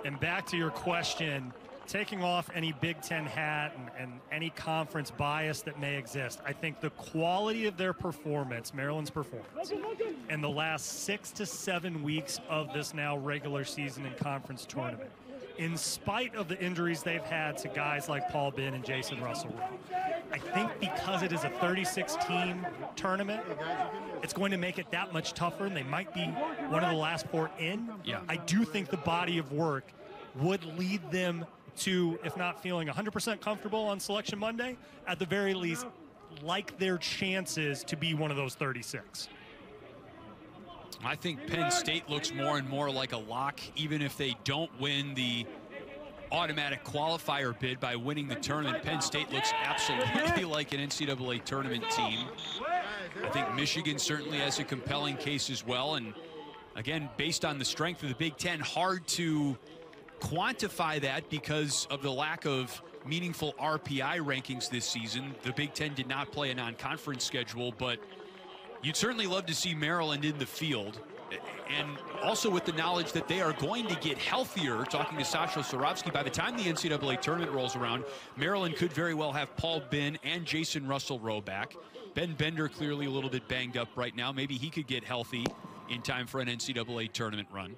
And back to your question, taking off any Big Ten hat and any conference bias that may exist, I think the quality of their performance, Maryland's performance, in the last 6 to 7 weeks of this now regular season and conference tournament, in spite of the injuries they've had to guys like Paul Bin and Jason Russell, I think because it is a 36-team tournament, it's going to make it that much tougher, and they might be one of the last 4 in. Yeah. I do think the body of work would lead them to, if not feeling 100% comfortable on Selection Monday, at the very least, like their chances to be one of those 36. I think Penn State looks more and more like a lock, even if they don't win the automatic qualifier bid by winning the tournament. Penn State looks absolutely like an NCAA tournament team. I think Michigan certainly has a compelling case as well. And again, based on the strength of the Big Ten, hard to quantify that because of the lack of meaningful RPI rankings this season. The Big Ten did not play a non-conference schedule, but you'd certainly love to see Maryland in the field. And also with the knowledge that they are going to get healthier, talking to Sasha Sorovsky, by the time the NCAA tournament rolls around, Maryland could very well have Paul Bin and Jason Russell Rowe back. Ben Bender clearly a little bit banged up right now. Maybe he could get healthy in time for an NCAA tournament run.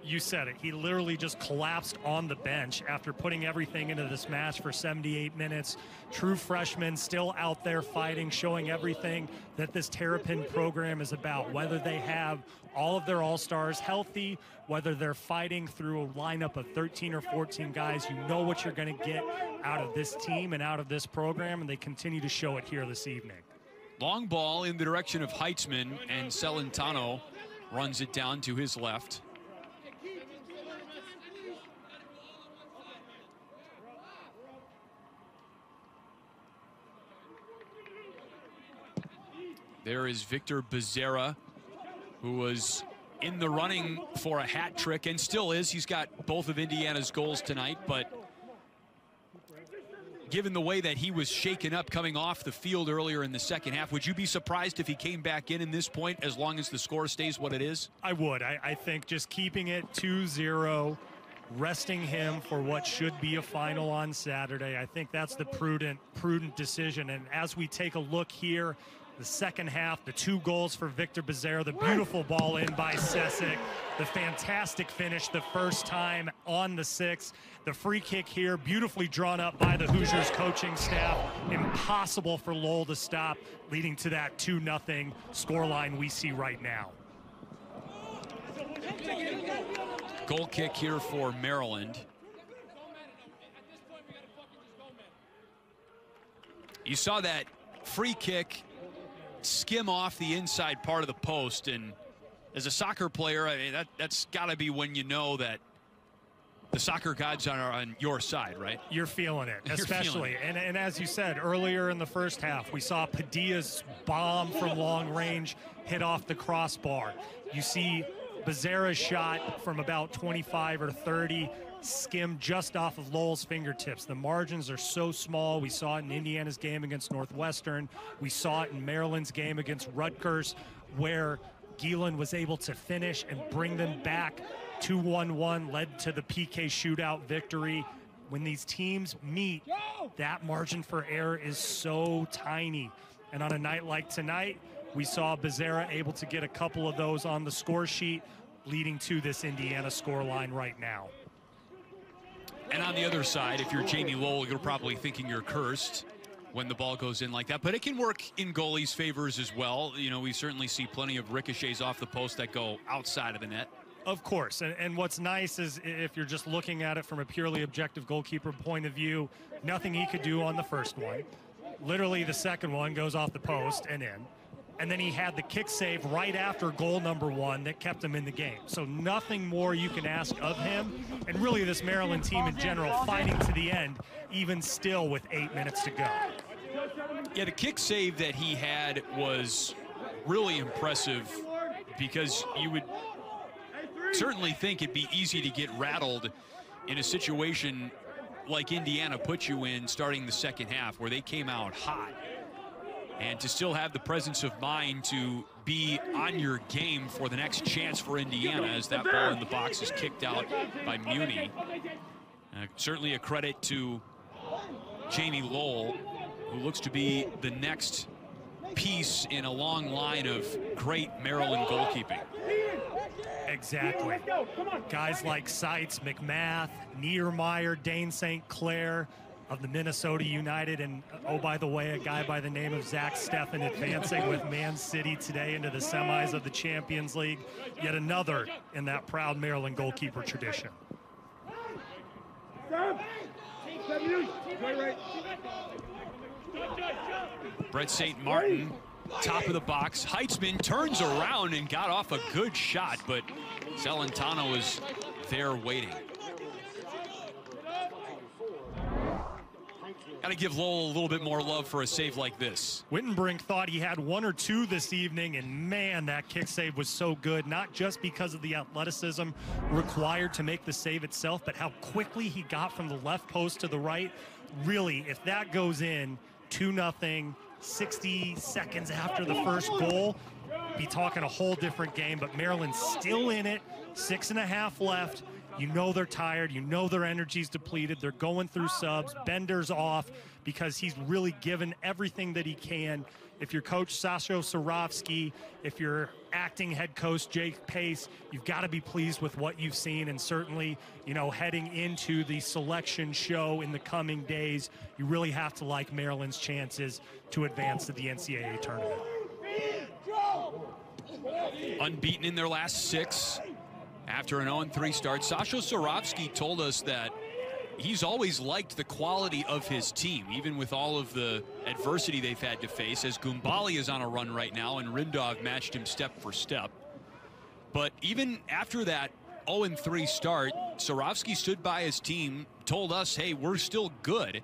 You said it. He literally just collapsed on the bench after putting everything into this match for 78 minutes. True freshman still out there fighting, showing everything that this Terrapin program is about, whether they have all of their all-stars healthy, whether they're fighting through a lineup of 13 or 14 guys. You know what you're going to get out of this team and out of this program, and they continue to show it here this evening. Long ball in the direction of Heitzman, and Celentano runs it down to his left. There is Victor Becerra, who was in the running for a hat trick and still is. He's got both of Indiana's goals tonight, but given the way that he was shaken up coming off the field earlier in the second half, would you be surprised if he came back in this point as long as the score stays what it is? I would. I think just keeping it 2-0, resting him for what should be a final on Saturday, I think that's the prudent decision. And as we take a look here, the second half, the 2 goals for Victor Becerra, the beautiful ball in by Sesek, the fantastic finish the first time on the 6th, the free kick here, beautifully drawn up by the Hoosiers coaching staff. Impossible for Lowell to stop, leading to that 2-0 scoreline we see right now. Goal kick here for Maryland. You saw that free kick skim off the inside part of the post, and as a soccer player, I mean, that's got to be when you know that the soccer gods are on your side, right? You're feeling it, especially. Feeling it. And as you said earlier in the first half, we saw Padilla's bomb from long range hit off the crossbar. You see Becerra's shot from about 25 or 30 skim just off of Lowell's fingertips. The margins are so small. We saw it in Indiana's game against Northwestern. We saw it in Maryland's game against Rutgers, where Gielan was able to finish and bring them back. 2-1-1 led to the PK shootout victory. When these teams meet, that margin for error is so tiny. And on a night like tonight, we saw Becerra able to get a couple of those on the score sheet, leading to this Indiana scoreline right now. And on the other side, if you're Jamie Lowell, you're probably thinking you're cursed when the ball goes in like that. But it can work in goalies' favors as well. You know, we certainly see plenty of ricochets off the post that go outside of the net. Of course. And what's nice is if you're just looking at it from a purely objective goalkeeper point of view, nothing he could do on the first one. Literally the second one goes off the post and in. And then he had the kick save right after goal number 1 that kept him in the game. So nothing more you can ask of him. And really this Maryland team in general fighting to the end, even still with 8 minutes to go. Yeah, the kick save that he had was really impressive, because you would certainly think it'd be easy to get rattled in a situation like Indiana put you in starting the second half, where they came out hot. And to still have the presence of mind to be on your game for the next chance for Indiana as that ball in the box is kicked out by Muni. Certainly a credit to Jamie Lowell, who looks to be the next piece in a long line of great Maryland goalkeeping. Exactly. Guys like Seitz, McMath, Niedermeyer, Dane St. Clair of the Minnesota United, and oh, by the way, a guy by the name of Zach Steffen advancing with Man City today into the semis of the Champions League. Yet another in that proud Maryland goalkeeper tradition. Brett St. Martin, top of the box. Heitzman turns around and got off a good shot, but Celentano was there waiting. Got to give Lowell a little bit more love for a save like this. Wittenbrink thought he had one or two this evening, and man, that kick save was so good, not just because of the athleticism required to make the save itself, but how quickly he got from the left post to the right. Really, if that goes in, 2-0, 60 seconds after the first goal, be talking a whole different game. But Maryland's still in it, 6.5 left. You know they're tired. You know their energy's depleted. They're going through subs. Bender's off because he's really given everything that he can. If you're Coach Sasho Sorovsky, if you're acting head coach Jake Pace, you've got to be pleased with what you've seen. And certainly, you know, heading into the selection show in the coming days, you really have to like Maryland's chances to advance to the NCAA tournament. Unbeaten in their last 6. After an 0-3 start, Sasho Sorovsky told us that he's always liked the quality of his team, even with all of the adversity they've had to face, as Gumbali is on a run right now and Rindov matched him step for step. But even after that 0-3 start, Sorovsky stood by his team, told us, hey, we're still good.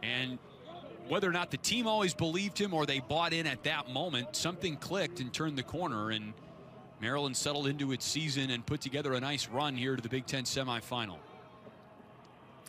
And whether or not the team always believed him or they bought in at that moment, something clicked and turned the corner, and Maryland settled into its season and put together a nice run here to the Big Ten semifinal.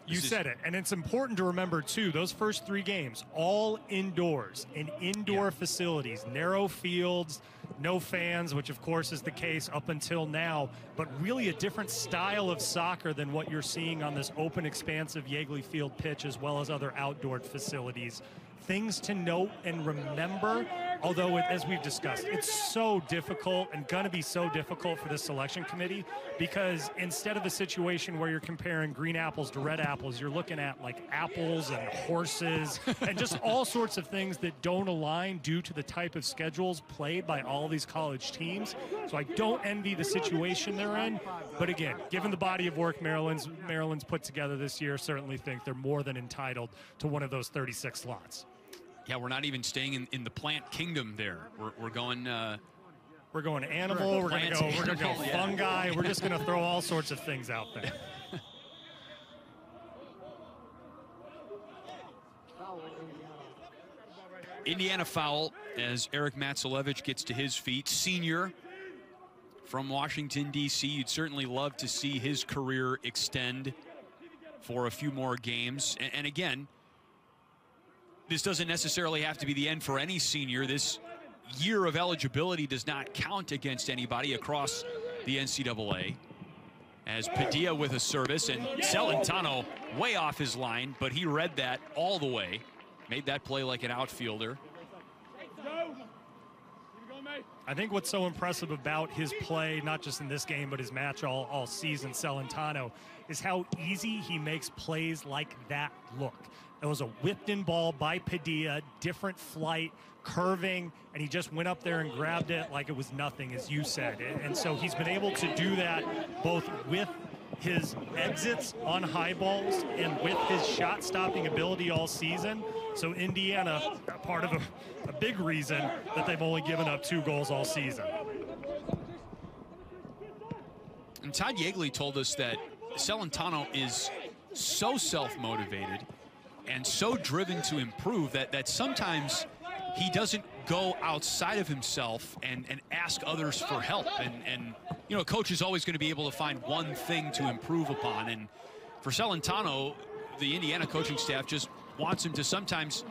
You said it, and it's important to remember, too, those first 3 games, all indoors, in indoor facilities, narrow fields, no fans, which, of course, is the case up until now, but really a different style of soccer than what you're seeing on this open, expansive Yeagley Field pitch, as well as other outdoor facilities. Things to note and remember, although as we've discussed, it's so difficult and going to be so difficult for the selection committee, because instead of a situation where you're comparing green apples to red apples, you're looking at like apples and horses and just all sorts of things that don't align due to the type of schedules played by all these college teams. So I don't envy the situation they're in, but again, given the body of work Maryland's put together this year, certainly think they're more than entitled to one of those 36 slots. Yeah, we're not even staying in the plant kingdom there. We're going we're going animal, we're going to go fungi. Yeah. We're just going to throw all sorts of things out there. Indiana foul as Eric Matsalevich gets to his feet. Senior from Washington, D.C. You'd certainly love to see his career extend for a few more games. And again, this doesn't necessarily have to be the end for any senior. This year of eligibility does not count against anybody across the NCAA. As Padilla with a service, and Celentano way off his line, but he read that all the way. Made that play like an outfielder. I think what's so impressive about his play, not just in this game, but his match all season, Celentano, is how easy he makes plays like that look. It was a whipped-in ball by Padilla, different flight, curving, and he just went up there and grabbed it like it was nothing, as you said. And so he's been able to do that both with his exits on high balls and with his shot-stopping ability all season. So Indiana, part of a big reason that they've only given up 2 goals all season. And Todd Yeagley told us that Celentano is so self-motivated and so driven to improve that sometimes he doesn't go outside of himself and ask others for help. And you know, a coach is always going to be able to find one thing to improve upon. And for Celentano, the Indiana coaching staff just wants him to sometimes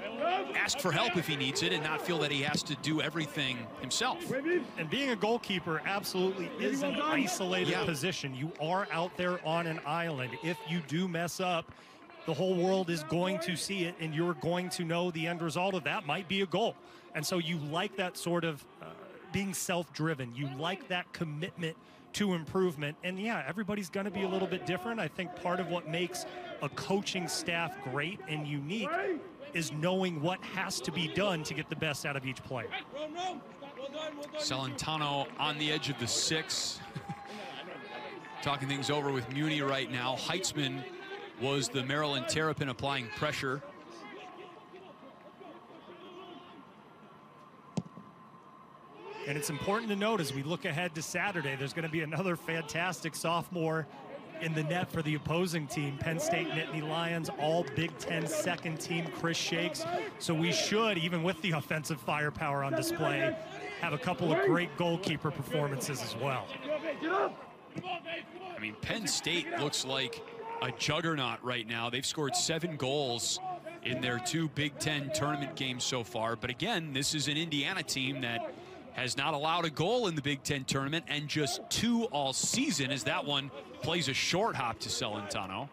ask for help if he needs it and not feel that he has to do everything himself. And being a goalkeeper absolutely is an isolated position. You are out there on an island. If you do mess up, the whole world is going to see it, and you're going to know the end result of that might be a goal. And so you like that sort of being self-driven. You like that commitment to improvement. And yeah, everybody's going to be a little bit different. I think part of what makes a coaching staff great and unique is knowing what has to be done to get the best out of each player. Celentano on the edge of the 6. Talking things over with Muni right now. Heitzman was the Maryland Terrapin applying pressure. And it's important to note as we look ahead to Saturday, there's going to be another fantastic sophomore in the net for the opposing team. Penn State Nittany Lions, all Big Ten second team, Chris Shakes. So we should, even with the offensive firepower on display, have a couple of great goalkeeper performances as well. I mean, Penn State looks like a juggernaut right now. They've scored 7 goals in their 2 Big Ten tournament games so far. But again, this is an Indiana team that has not allowed a goal in the Big Ten tournament, and just 2 all season, as that one plays a short hop to Celentano.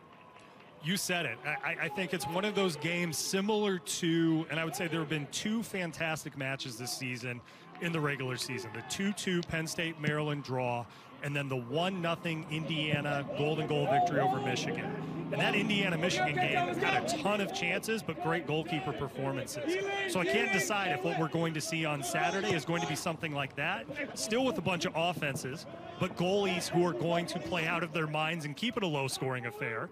You said it. I think it's one of those games similar to, and I would say there have been 2 fantastic matches this season in the regular season. The 2-2 Penn State-Maryland draw, and then the 1-0 Indiana golden goal victory over Michigan. And that Indiana-Michigan game had a ton of chances, but great goalkeeper performances. So I can't decide if what we're going to see on Saturday is going to be something like that, still with a bunch of offenses, but goalies who are going to play out of their minds and keep it a low-scoring affair,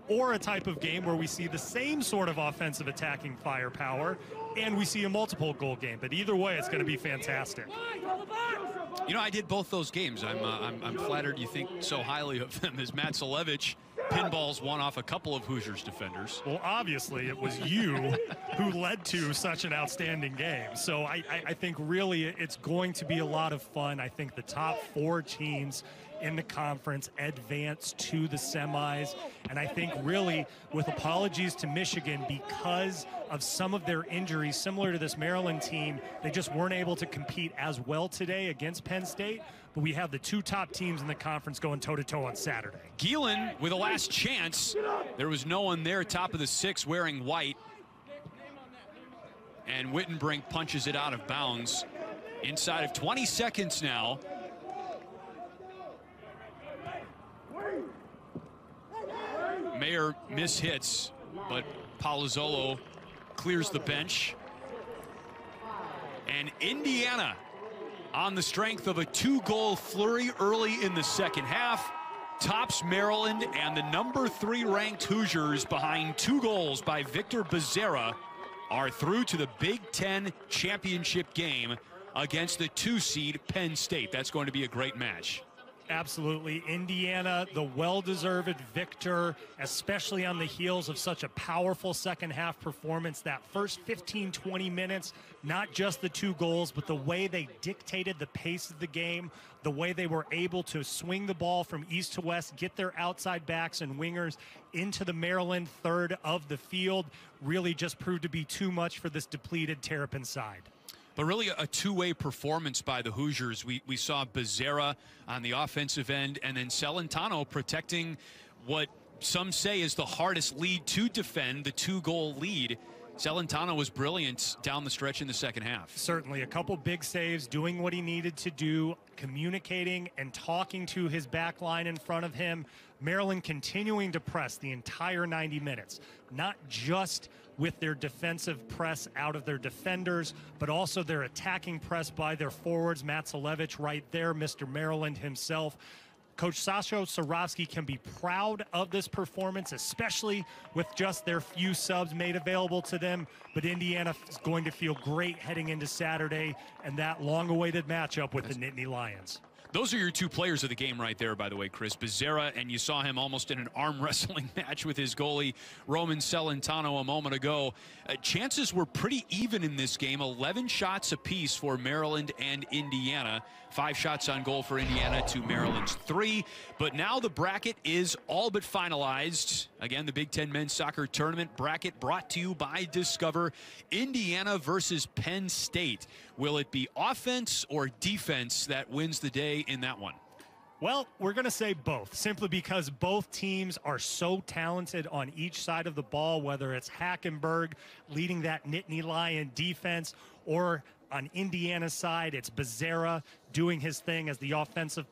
or a type of game where we see the same sort of offensive attacking firepower and we see a multiple goal game. But either way, it's going to be fantastic. You know, I did both those games. I'm flattered you think so highly of them, as Matt Salevich pinballs one off a couple of Hoosiers defenders. Well, obviously it was you who led to such an outstanding game. So I think really it's going to be a lot of fun. I think the top 4 teams in the conference advance to the semis. And I think really, with apologies to Michigan, because of some of their injuries, similar to this Maryland team, they just weren't able to compete as well today against Penn State. But we have the 2 top teams in the conference going toe-to-toe on Saturday. Gielan with a last chance. There was no one there, top of the 6 wearing white. And Wittenbrink punches it out of bounds. Inside of 20 seconds now. Mayer mishits, but Palazzolo clears the bench. And Indiana, on the strength of a 2-goal flurry early in the second half, tops Maryland, and the number 3 ranked Hoosiers, behind 2 goals by Victor Becerra, are through to the Big Ten championship game against the 2 seed Penn State. That's going to be a great match. Absolutely. Indiana, the well-deserved victor, especially on the heels of such a powerful second half performance. That first 15-20 minutes, not just the 2 goals, but the way they dictated the pace of the game, the way they were able to swing the ball from east to west, get their outside backs and wingers into the Maryland third of the field, really just proved to be too much for this depleted Terrapin side. But really a 2-way performance by the Hoosiers. We saw Becerra on the offensive end, and then Celentano protecting what some say is the hardest lead to defend, the 2-goal lead. Celentano was brilliant down the stretch in the second half. Certainly a couple big saves, doing what he needed to do, communicating and talking to his back line in front of him. Maryland continuing to press the entire 90 minutes, not just with their defensive press out of their defenders, but also their attacking press by their forwards. Matt Salevich right there, Mr. Maryland himself. Coach Sasho Sorovsky can be proud of this performance, especially with just their few subs made available to them. But Indiana is going to feel great heading into Saturday and that long-awaited matchup with the Nittany Lions. Those are your two players of the game right there, by the way, Chris. Becerra, and you saw him almost in an arm wrestling match with his goalie, Roman Celentano, a moment ago. Chances were pretty even in this game, 11 shots apiece for Maryland and Indiana. 5 shots on goal for Indiana to Maryland's 3. But now the bracket is all but finalized. Again, the Big Ten Men's Soccer Tournament bracket brought to you by Discover. Indiana versus Penn State. Will it be offense or defense that wins the day in that one? Well, we're going to say both, simply because both teams are so talented on each side of the ball, whether it's Hackenberg leading that Nittany Lion defense, or on Indiana's side, it's Becerra doing his thing as the offensive